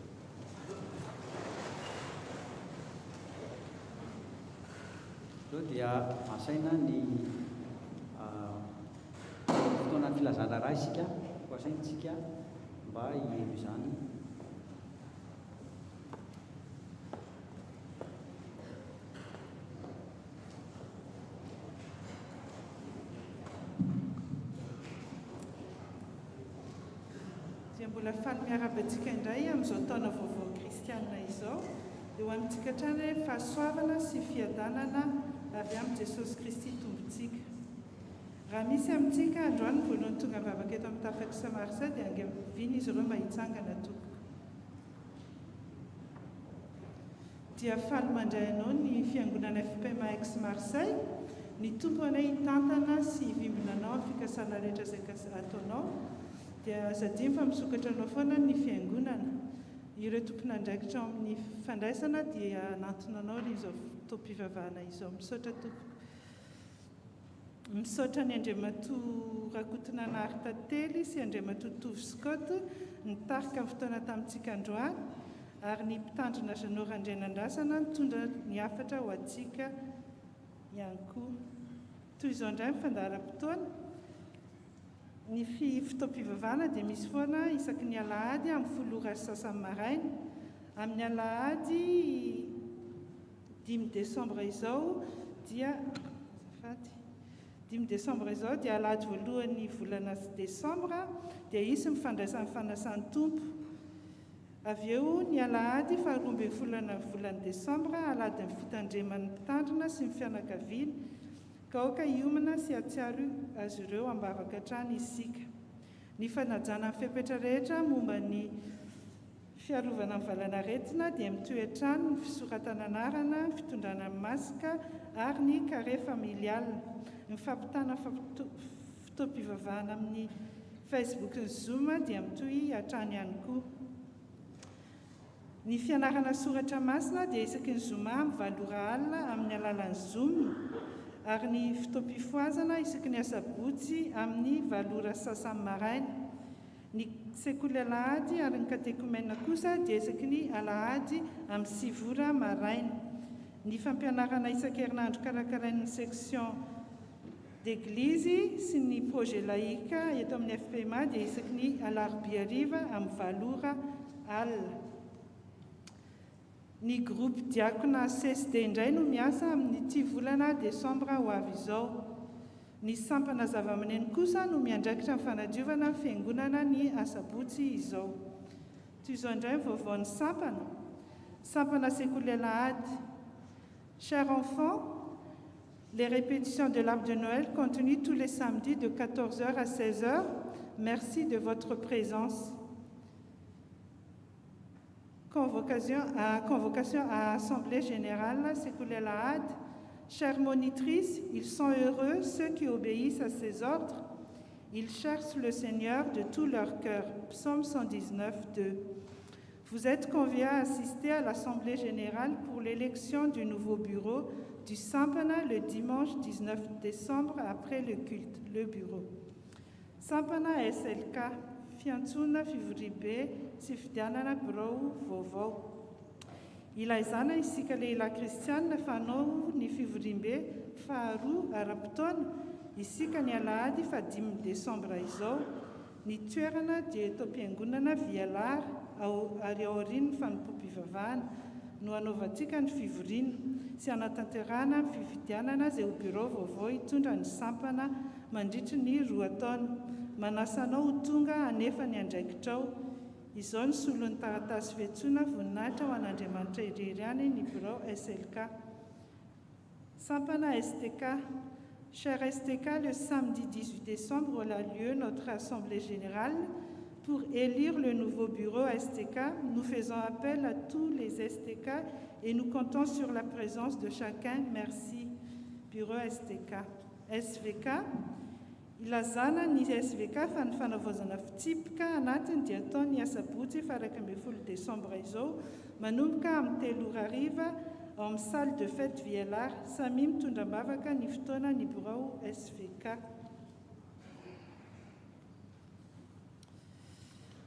Zao dia asaina ny fotoana filazana raha isika ho asaintsika mba hiheno izany. Dia mbola faly miara-bantsika indray amin'izao taona vaovao kristianina izao dia ho amintsika hatrany hoe fahasoavana sy fiadanana avy amin'ny Jesosy Kristy tompontsika. Raha misy amintsika androany voalohany tonga mivavaka eto amin'ny tafaka Samarsay dia angaviana izy ireo mba hitsangana tompoko. Dia faly mandray anao ny fiangonana FPMA X Marseille, ny tompo anay hitantana sy hivimbina anao amin'ny fikasana rehetra izay ataonao. Dia zadiny fa misokatra anao foana ny fiangonana. Ireo tompon'andraikitra amin'ny fandraisana dia anantona anao izao fotoam-pivavahana izao. Misaotra tompo. Misaotra ny Andriamatoa Rakotona Nahary Tantely sy Andriamatoa Tovy Scott nitarika amin'ny fotoana tamintsika androany ary ny mpitandrina Zanora Andrianandrasana nitondra ny hafatra ho antsika ihany koa. Toy izao indray mifandaharam-potoana ny fotoam-pivavahana dia misy foana isaky ny alahady amin'ny 10 sasany maraina. Amin'ny alahady 5 Desambra izao dia 5 Desambra izao dia alahady voalohan'ny volana Desambra dia isy mifandraisan'ny fanasan'ny tompo. Avy eo ny alahady faharoa volana Desambra alahady ny fitandreman'ny mpitandrina sy ny fianakaviana ka oka hiomana sy atsiaro azy ireo ambavaka hatrany isika. Ny fanajana amin'ny fepetra rehetra momba ny fiarovana amin'ny valanaretina dia mitoetrany ny fisoratana anarana, fitondrana masika ary ny carré familial. Ny fampitana fotoam-pivavahana amin'ny Facebook ny Zoom dia mitohy hatrany ihany koa. Ny fianarana soratra masina dia isaky ny zoma amin'ny 7 alina amin'ny alalan'ny Zoom ary ny fotoam-pifoazana isaky ny asabotsy amin'ny 7 sasany maraina. Ny sekoly alahady ary ny katekomena kosa dia isaky ny alahady amin'ny 7 maraina. Ny fampianarana isan-kerinandro karakarain'ny section d'église sy ny projet laïque eto amin'ny FPMA dia isaky ny alarobia hariva amin'ny 7 alina. Ny groupe diakona CSD indray no miasa amin'ny 10 volana Desambra ho avy izao. Ny sampana zava-maneno kosa no miandraikitra amin'ny fanadiovana fiangonana ny asabotsy izao. Chers enfants, les répétitions de l'arbre de Noël continuent tous les samedis de 14h à 16h. Merci de votre présence. Convocation à Assemblée Générale, Sekoulé Lahad. Chères monitrices, ils sont heureux, ceux qui obéissent à ses ordres. Ils cherchent le Seigneur de tout leur cœur. Psaume 119, 2. Vous êtes conviés à assister à l'Assemblée Générale pour l'élection du nouveau bureau du Sampana le dimanche 19 décembre après le culte, le bureau. Sampana SLK, Fiantsuna Fivribe, Sifdianana Brou, Vovo. Ilaizana isika lehilahy kristianina fanao ny fivoriam-be faharoa ara-potoana isika ny alahady fa 5 desambra izao. Ny toerana dia eto am-piangonana Vialar ary aorian'ny fanompo-pivavahana no anaovantsika ny fivoriana sy anatanterahana ny fifidianana izay ho bureau vaovao hitondra ny sampana mandritry ny 2 taona. Manasa anao ho tonga anefa ny andraikitrao. Izao ny solon'ny taratasy fiantsoana voninahitra ho an'Andriamanitra irery any ny bureau SLK. Sampana STK. Cher STK, le samedi 18 décembre aura lieu notre Assemblée Générale. Pour élire le nouveau bureau STK, nous faisons appel à tous les STK et nous comptons sur la présence de chacun. Merci. Bureau STK. SVK. Ilazana ny SVK fa ny fanavaozana fitsipika anatiny dia atao ny asabotsy faha 12 desambra izao manomboka amin'ny 3:00 ao amin'ny salle de fête Vielar. Samy mitondra mbavaka ny fotoana ny bureau SVK.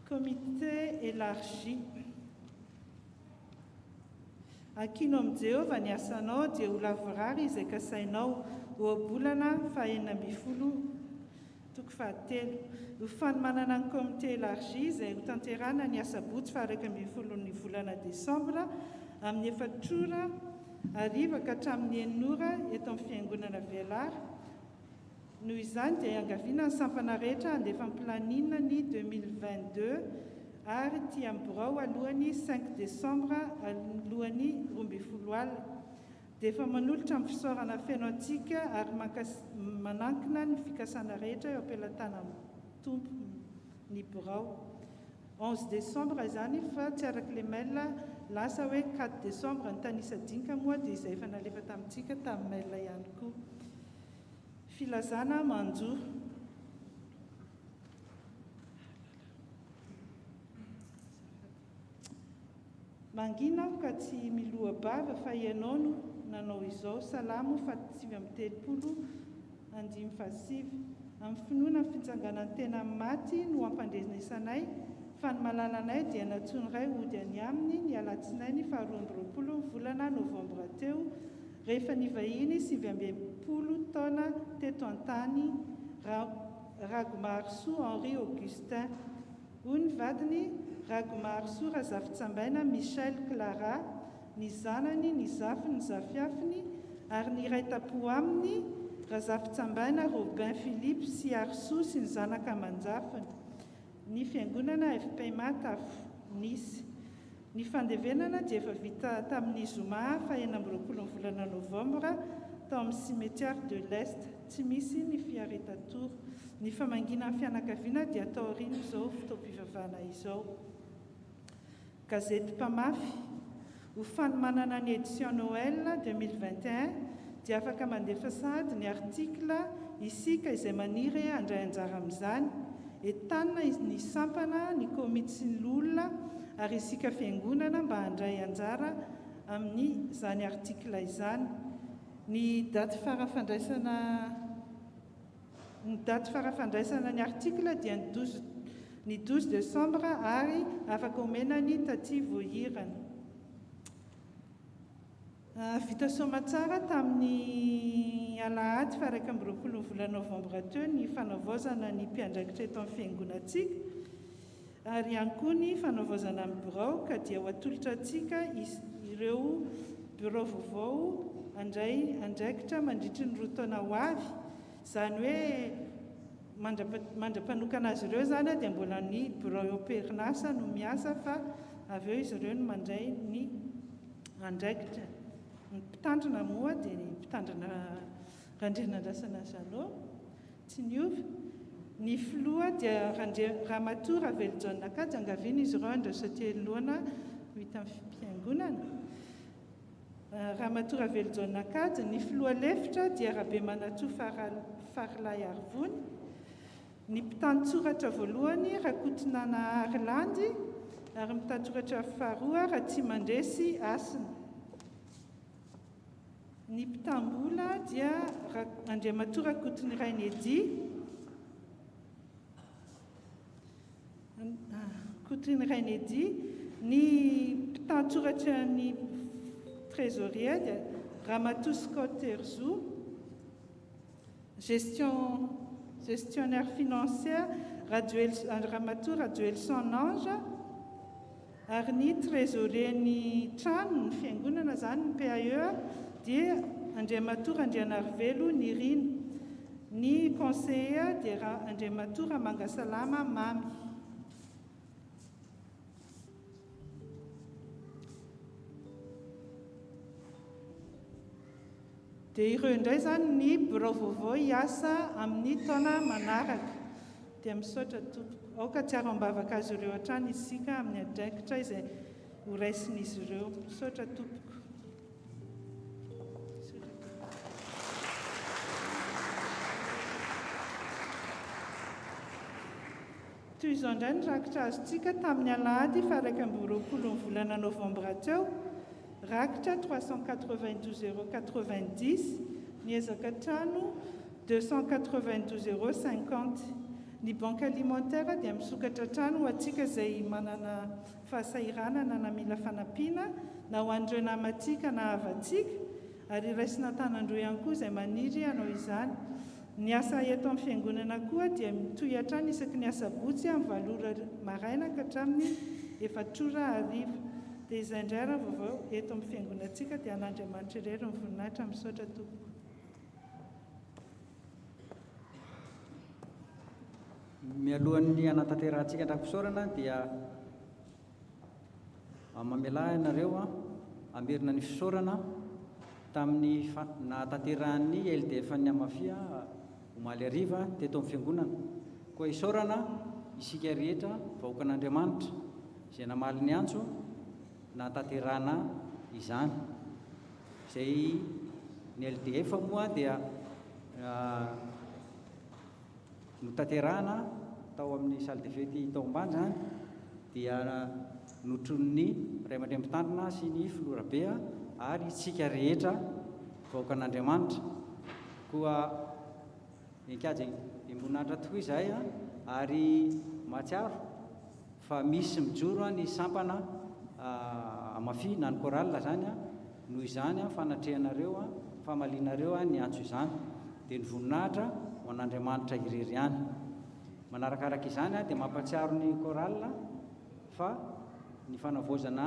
Comité élargi. Akino amin'ny Jehovah ny asanao dia ho lavorary izay kasainao ho abolana fa 12 toko fahatelo. Ho fanomanana ny comité élargi izay ho tanterana ny asabotsy fa 12 ny volana desambra amin'ny 4:00 hariva ka hatramin'ny 9:00 eto amin'ny fiangonana Vielar. Noho izany dia iangaviana ny sampana rehetra andefa ampilanina ny 2022 ary ty amin'ny borao alohan'ny 5 desambra alohan'ny 12 alina. Dia efa manolotra amin'ny fisaorana feno antsika ary manankina ny fikasana rehetra eo am-pelatana tompo ny borao. 11 desambra izany fa tsy arak'ilay mail lasa hoe 4 desambra ny tanisa dinka moa dia izay efa nalefa tamintsika tamin'ny mail ihany koa. Filazana manjo. Mangina ka tsy miloha bava fa ianao no nanao izao. Salamo fa 7:30 amin'ny finoana fitsanganan'ny tena maty no ampandrenesanay fa ny malalanay dia natson'iray ody any aminy ny alatsinainy fa 12 volana novambra teo rehefa nivahiny 7 taona teto an-tany Ragomarso Henri Augustin. Hoy ny vadiny Ragomarso Razafitsambaina Michel Clara, ny zanany ny zafy ny zafiafiny ary ny iray tapo aminy Razafitsambaina Robin Philippe sy Arso sy ny zanaka aman-jafiny. Ny fiangonana FPMA Tafo Nisy. Ny fandevenana dia efa vita tamin'ny zoma fa 19 volana novambra tao amin'ny cimetière de l'Est. Tsy misy ny fiaretatory. Ny famangina fianakaviana dia atao aoriana izao fotoam-pivavahana izao. Gazety Mpamafy. Ho fanomanana ny édition Noël 2021 dia afaka mandefa sady ny artikla isika izay maniry handray anjara amin'izany. Entanina ny sampana ny komity sy ny olona ary isika fiangonana mba handray anjara amin'ny izany artikla izany. Ny daty farafandraisana ny artikla dia ny 12 desambra ary afaka omena ny taty voahirana. Vita somatsara tamin'ny alahady fa 20 volana novambra teo ny fanavaozana ny mpiandraikitra eto amin'ny fiangonantsika ary ihany koa ny fanavaozana amin'ny birao ka dia ho atolotra antsika ireo birao vaovao andraikitra mandritry ny 2 taona ho avy. Izany hoe mandra-panokana azy ireo zany dia mbola ny bureau perinasa no miasa fa avy eo izy ireo no mandray ny andraikitra. Ny mpitandrina moa dia ny mpitandrina randrianandrasana Zanô tsy niova. Ny filoha dia Ramatoa Ravelo Nakajy angaviana izy ireo andro sateloana hita amin'ny fiangonana. Ramatoa Ravelo Nakajy. Ny filoha lefitra dia Rabe Manatsoa Farilay Arvony. Ny mpitantsoratra voalohany Rakotonana Arlandy ary mitantsoratra faharoa Ratsimandresy Asina. Ny mpitambola dia Andriamatoa Rakotony Rainedy Kotony Rainedy. Ny mpitantsoratra ny trésorier dia Ramatoa Scott Herzou. Gestionnaire financière Ramatoa Rajoel Sanange. Ary ny trésorier ny trano ny fiangonana zany ny PAE dia Andriamatoa Randrianarivelo Nirina. Ny conseiller dia Andriamatoa Mangasalama Mamy. Dia ireo indray zany ny bureau vaovao hiasa amin'ny taona manaraka. Dia misaotra tompoko. Aoka tsiaro-mbavaka azy ireo hatrany isika amin'ny andraikitra izay ho raisin'izy ireo. Misaotra tompoko. Toy izao indray ny rakitra azontsika tamin'ny alahady fa 20 volana novambra teo. Rakitra 392,090, ny ezaka trano 292,050. Ny banque alimentaire dia misokatra trano ho antsika izay manana fahasahiranana na mila fanampiana na ho an'ireo namatsika na havatsika ary raisina tanandro ihany koa izay maniry hanao izany. Ny asa eto amin'ny fiangonana koa dia mitohy hatrany isaky ny asabotsy amin'ny 7 maraina ka hatramin'ny 4 hariva. Dia izay indray raha vaovao eto amin'ny fiangonantsika dia an'Andriamanitra irery ny voninahitra misaotra tompoko. Mialohan'ny anatanterantsika andrakisaorana dia mamela ianareo amerina ny fisaorana tamin'ny nahatanteran'ny LDF ny Amafia omaly hariva teto amin'ny fiangonana. Koa isaorana isika rehetra vahoaka an'Andriamanitra izay namaly ny antso nahatanterana izany. Izay ny LDF moa dia notanterahana tao amin'ny salle de fety tao ambany zany dia notron'ny ray aman-dreny mpitandrina sy ny filorabe ary isika rehetra vahoaka an'Andriamanitra. Koa nikajy imbonahitra tokoa izay ary mahatsiaro fa misy mijoro ny sampana Amafia na ny korala zany noho izany fanatrehanareo famalianareo ny antso izany dia ny voninahitra ho an'Andriamanitra irery ihany. Manarakaraka izany dia mampatsiaro ny korala fa ny fanavozana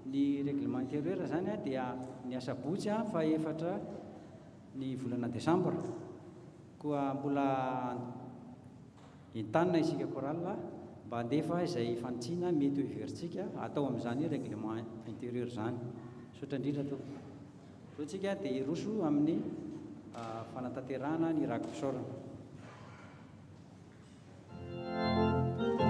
ny règlement intérieur zany dia ny asabotsy fa 4 ny volana Desambra. Koa mbola entanina isika korala mba handefa izay fantsiana mety ho iverintsika atao amin'izany règlement intérieur zany. Saotra indrindra tompoko. Zao tsika dia hiroso amin'ny fanatanterahana ny rako fisaorana. Thank you.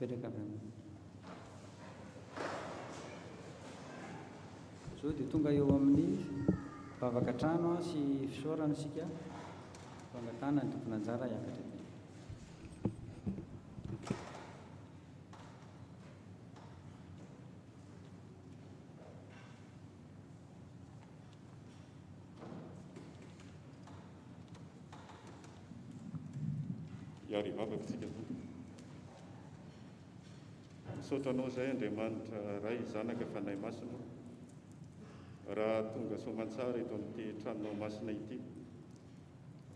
mipetraka avy aminy zao dia tonga eo amin'ny vavaka trano sy fisaorana sika fangatana ny tompona anjara hiakatra teny. Iary vavakantsika tompoko. Misaotra anao izay Andriamanitra ray zanaka fanahy masina, raha tonga soamantsara eto amin'ity tranonao masina ity,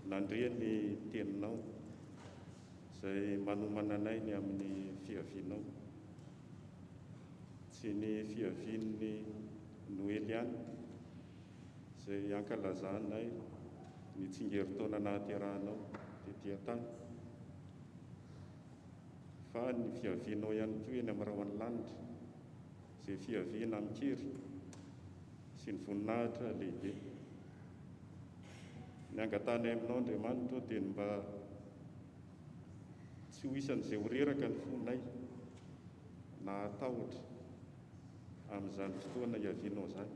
nandrea ny teninao izay manomana anay ny amin'ny fiavianao, tsy ny fiavian'ny Noely ihany izay ankalazanay ny tsingeritaona nahaterahanao tetỳ an-tany, fa ny fiavianao ihany koa eny amin'ny rahoan'ny lanitra, izay fiaviana amin'kiry sy ny voninahitra lehibe. Ny angatana aminao Andriamanitra dia mba tsy ho isan'izay ho reraka ny fonay na atahotra amin'izany fotoana hiavianao izany,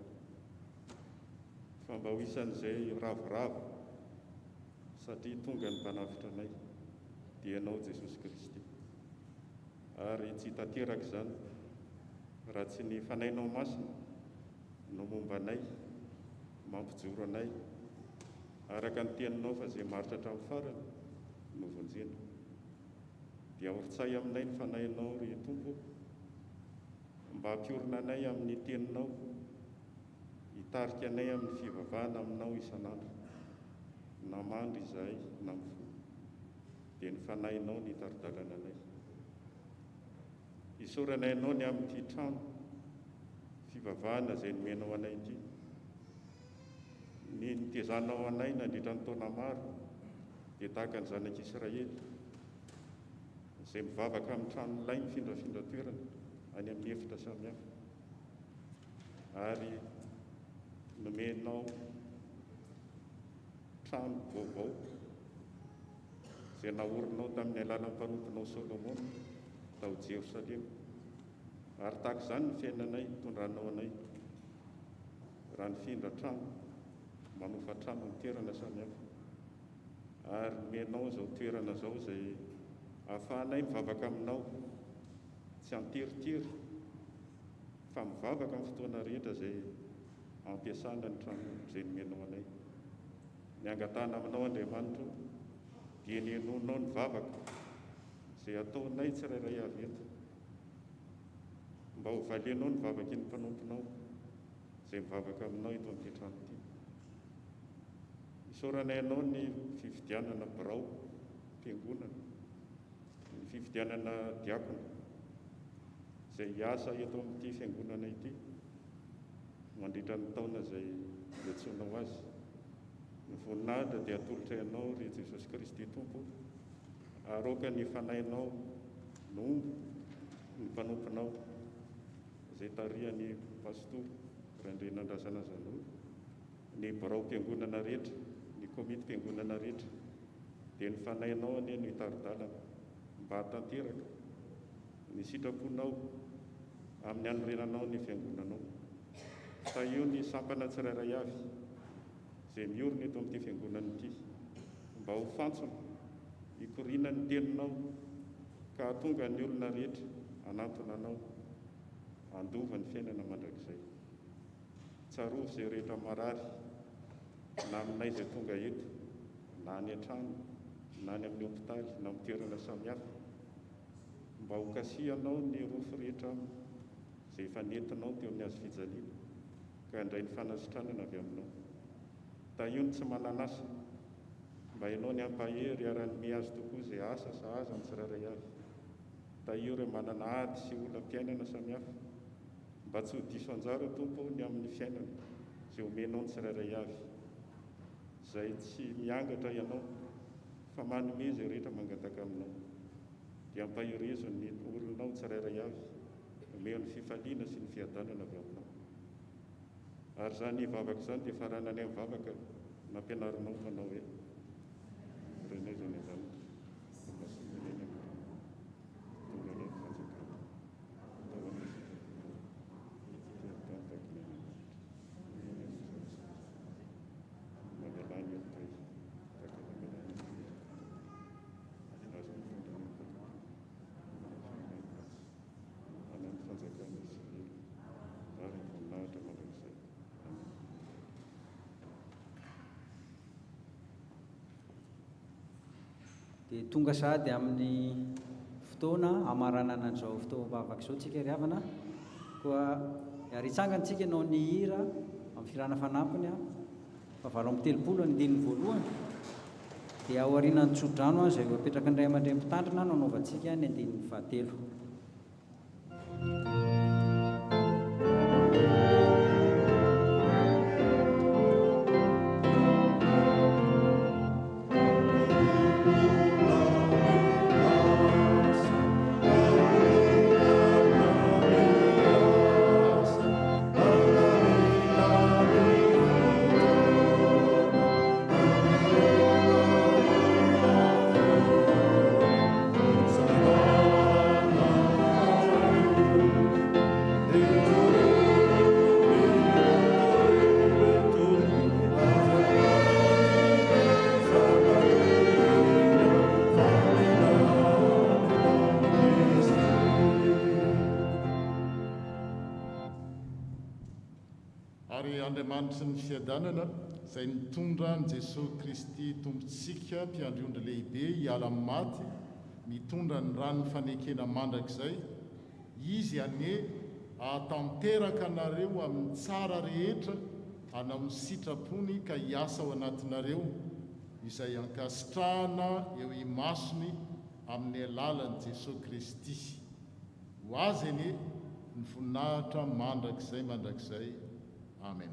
fa mba ho isan'izay ravoravo satria tonga ny mpanafitra anay dia ianao Jesosy Kristy. Ary tsy tanteraka izany raha tsy ny fanahinao masina no momba anay, mampijoro anay araka ny teninao fa izay maritra hatramin'ny farany no vonjena. Dia aoritsay aminay ny fanahinao ry Tompo, mba hampiorina anay amin'ny teninao, hitarika anay amin'ny fivavahana aminao isan'andro, na mandry izahay na mifoha, dia ny fanahinao ny taridalana anay. Isaorana ianao ny amin'ity trano fivavahana izay nomenao anay ity, ny nitezanao anay nandritra ny taona maro dia tahaka ny zanak'Israely izay mivavaka amin'ny tranon'ilay mifindrafindra toerana any amin'ny efitra samihafa, ary nomenao trano vaovao izay naorinao tamin'ny alalan'ny mpanomponao Solomona tao Jerosalema. Ary tahaka izany ny fiainanay tondranao anay raha nifindra trano, manofa trano ny toerana samihafa, ary nomenao izao toerana izao izay ahafahanay mivavaka aminao tsy anteritery fa mivavaka amin'ny fotoana rehetra izay ampiasana ny trano izay nomenao anay. Ny angatana aminao Andriamanitra dia ny enonao ny vavaka izay ataonay tsirairay avy eto, mba ho valianao ny vavaky ny mpanomponao izay mivavaka aminao eto amin'ity trano ity. Isaorana ianao ny fifidianana birao fiangonana, ny fifidianana diakona izay hiasa eto amin'ity fiangonana ity mandritra ny taona izay iantsonao azy. Ny voninahitra dia atolotra ianao ry Jesosy Kristy Tompo, aroka ny fanahinao nombo ny mpanomponao izay tarihan'ny pastory Randrena Andrasana Zanolo, ny birao-piangonana rehetra, ny komity fiangonana rehetra, dia ny fanahinao anie no hitaridalana mba hatanteraka ny sitraponao amin'ny anorenanao ny fiangonanao. Fa io ny sampana tsirairay avy izay miorina eto amin'ity fiangonana ity, mba ho fantsona hikorina ny teninao ka hatonga ny olona rehetra hanantona anao, handova ny fiainana mandrakizay. Tsarovy izay rehetra marary na aminay izay tonga eto, na any an-trano, na any amin'ny hopitaly, na amin'ny toerana samihafa, mba ho kasihanao ny rofo rehetra izay efa nentinao teo amin'ny hazo fijaliana, ka handray ny fanasitranana avy aminao. Da io ny tsy mananasa, mba ianao ny ampahery ara-ny mihazo tokoa izay asa sahaza ny tsirairay avy. Da io ireo manana ady sy olam-piainana samihafa, mba tsy ho diso anjara Tompo ny amin'ny fiainana izay omenao ny tsirairay avy, izay tsy miangatra ianao fa manome izay rehetra mangataka aminao, dia ampaherezo ny olonao tsirairay avy, omeo ny fifaliana sy ny fiadanana avy aminao. Ary izany vavaka izany dia faranany amin'ny vavaka nampianarinao manao hoe renay izany izany dia tonga sahady amin'ny fotoana amaranana an'izao fotoam-bavaka izao tsika ry havana koa hiaritsangantsika nao ny hira amin'ny firana fanampiny fa 7:30 ny dininy voalohany dia ao aorianany tsodrano izay apetraka indray aman-dreny mpitandrina no anaovantsika ny andininy 13. Andriamanitra ny fiadanana izay nitondra ny Jesosy Kristy tompontsika mpiandriondra lehibe hiala amin'ny maty, mitondra ny ranony fanekena mandrakizay, izy ane ahatanteraka anareo amin'ny tsara rehetra hanao ny sitrapony ka hiasa ao anatinareo izay ankasitrahana eo imasony amin'ny alalan'i Jesosy Kristy. Ho azy ane ny voninahitra mandrakizay. Amen.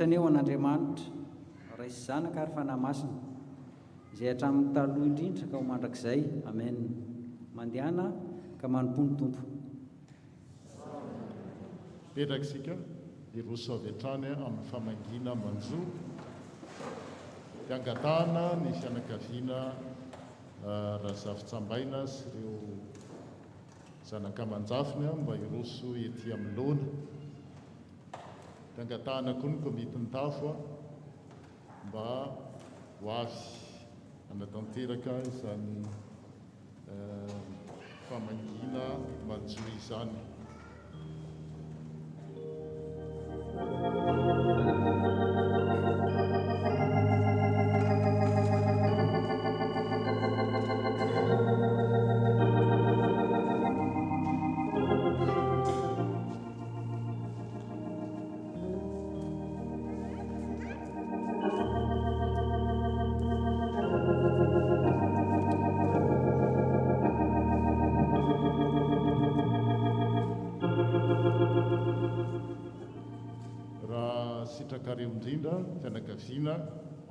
Neo an'Andriamanitra ray sy zanaka ary fanahy masina izay hatramin'ny taloha indrindra ka ho mandrakizay. Amen. Mandehana ka manompony Tompo. Petraka isika iroso avy hatrany amin'ny famangina manjo fiangatahana ny fianakaviana Razafitsambaina sy ireo zanakamanjafiny mba iroso ety amin'ny lona. Fiangatahana koa ny komity ny tafo mba ho avy anatanteraka izany famangina manjo izany. Sitrakareo indrindra fianakaviana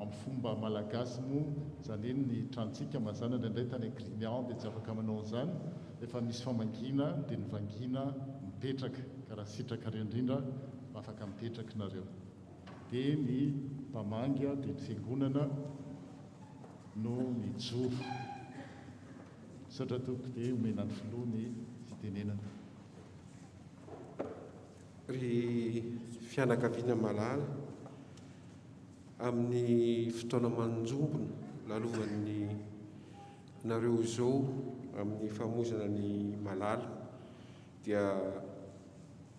amin'ny fomba malagasy moa izany eny ny trantsika mazana indraindray tany Grignan dia tsy afaka manao an'izany, efa misy famangina dia ny vangina mipetraka ka raha sitrakareo indrindra afaka mipetraka nareo. Dia ny mpamanga dia ny fiangonana no mijoro. Satra toko dia omena ny filoha ny fitenenana. Ry fianakaviana malala amin'ny fotoana manjombona lalovan'ny nareo izao amin'ny famozana ny malala dia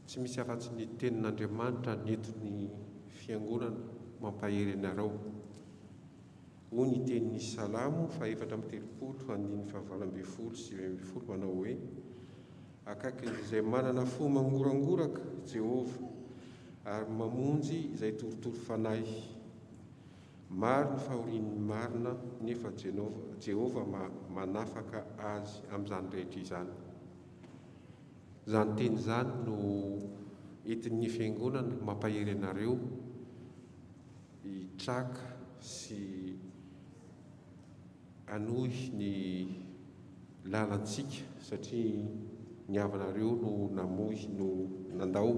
tsy misy afa-tsy ny tenin'Andriamanitra nentin'ny fiangonana mampahery anareo. Hoy ny tenin'ny Salamo 4:30-9:20 manao hoe: akaiky izay manana fo mangorangoraka Jehova ary mamonjy izay torotoro fanahy. Maro ny fahorian'ny marina nefa Jehova manafaka azy amin'izany rehetra izany. Izany teny izany no entin'ny fiangonana mampahery anareo hitraka sy anohy ny lalantsika satria ny havanareo no namohy no nandao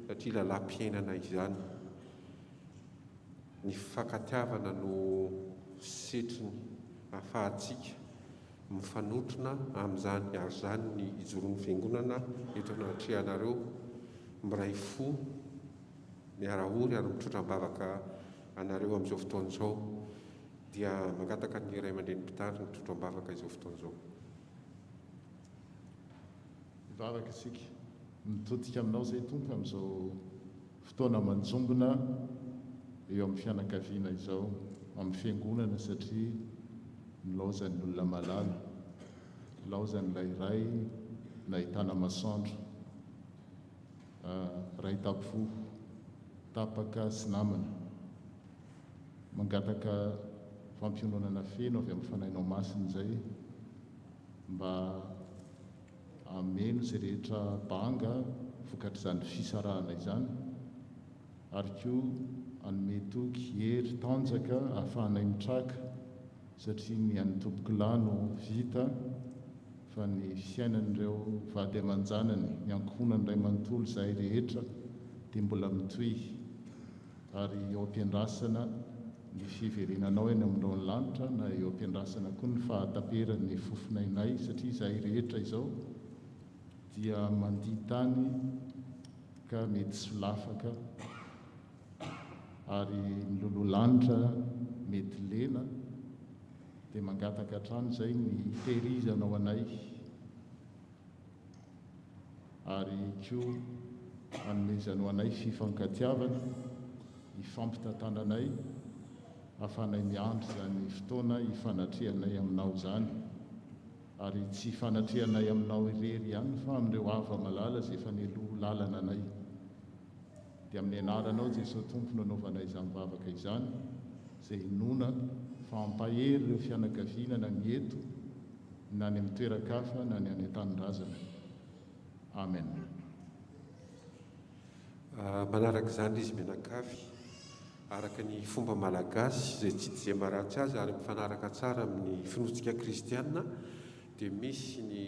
satria lalam-piainana izany. Ny fankatiavana no setriny ahafahantsika mifanotrona amin'izany ary izany ny ijoron'ny fiangonana eto anatrehanareo miray fo miarahory ary mitrotram-bavaka anareo amin'izao fotoan'izao dia mangataka ny iray aman-dreny-pitandry ny trotram-bavaka izao fotoan'izao. Mivavaka isika mitodika aminao izay tompo amin'izao fotoana manjombona eo amin'ny fianakaviana izao amin'ny fiangonana satria nilaozan'ny olona malala, nilaozan'ilay iray nahitana masoandro, ray tapivoho, tapaka sy namana. Mangataka fampiononana feno avy amin'ny fanahinao masina izay mba ameno izay rehetra banga vokatr'izany fisarahana izany ary koa anome toky hery tanjaka ahafahanay mitraka satria ny an'ny tompoko lahy no vita fa ny fiainan'ireo vady aman-janany ny ankohonan'iray manontolo izay rehetra dia mbola mitohy ary eo am-piandrasana ny fiverenanao eny amin'ireo ny lanitra na eo am-piandrasana koa ny fahataperan'ny fofinainay satria izay rehetra izao dia mandihy tany ka mety solafaka ary ny lololanitra mety lena dia mangataka hatrany izay ny tehirizanao anay ary koa hanomezanao anay fifankatiavana ifampitantananay ahafahanay miandry izany fotoana hifanatrehanay aminao izany ary tsy hifanatrehanay aminao irery ihany fa amin'ireo ava malala izay efa nialoha lalana anay dia amin'ny anaranao Jesosy Tompo nanaovanay izany vavaka izany izay inona fampahery ireo fianakaviana na ny eto na ny amin'ny toeran-kafa na ny any an-tanindrazana. Amen. Manaraka izany izy mianakavy araka ny fomba malagasy izay tsy dia maratsy azy ary mifanaraka tsara amin'ny finotsika kristianina dia misy ny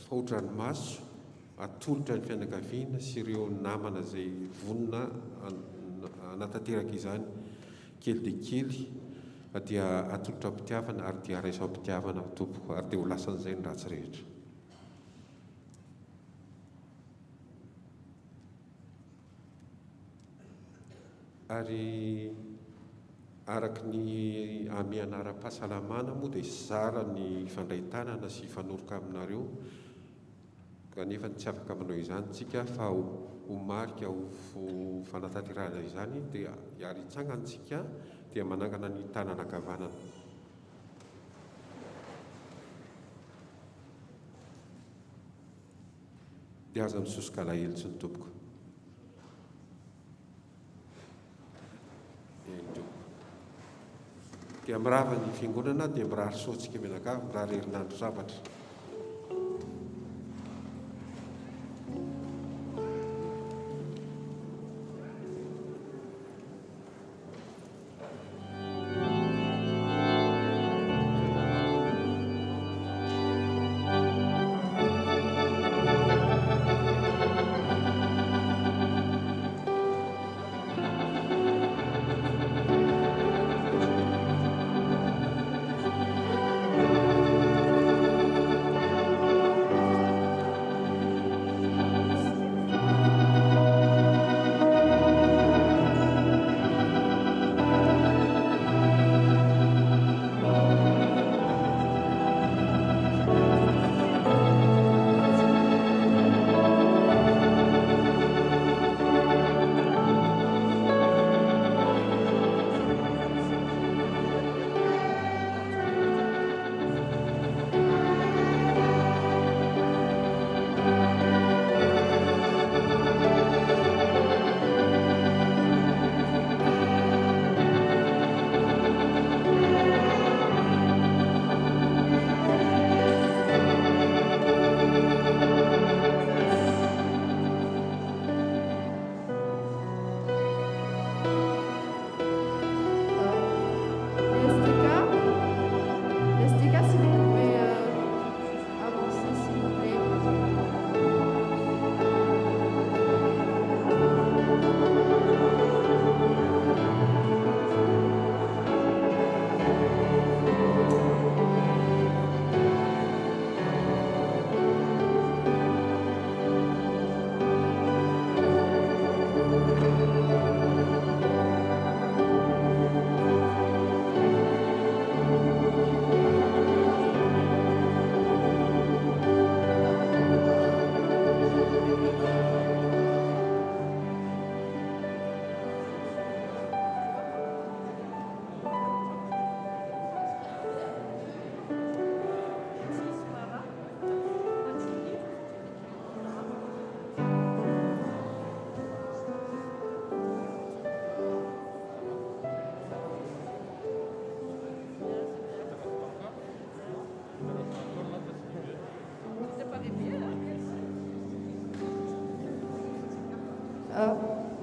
fahodranomaso atolotra ny fianakaviana sy ireo namana izay vonona anatanteraka izany kely dia kely dia atolotra mpitiavana ary dia raisa mpitiavana tompo ary dia ho lasan'izay ny ratsy rehetra. Ary araka ny amy anara-pahasalamana moa dia zara ny fandraitanana sy fanoroka aminareo kanefa tsy afaka manao izany tsika fa ho marika ho fanatanterahana izany dia ary hitsangantsika dia manangana ny tanana ankavanana. Dia aza misosoka alahelo sy ny tompoko. Dia mirava ny fiangonana dia mirary soantsika mianakavy mirary herinandro sabatra.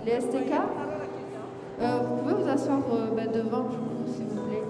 Les STK Vous pouvez vous asseoir devant, s'il vous plaît.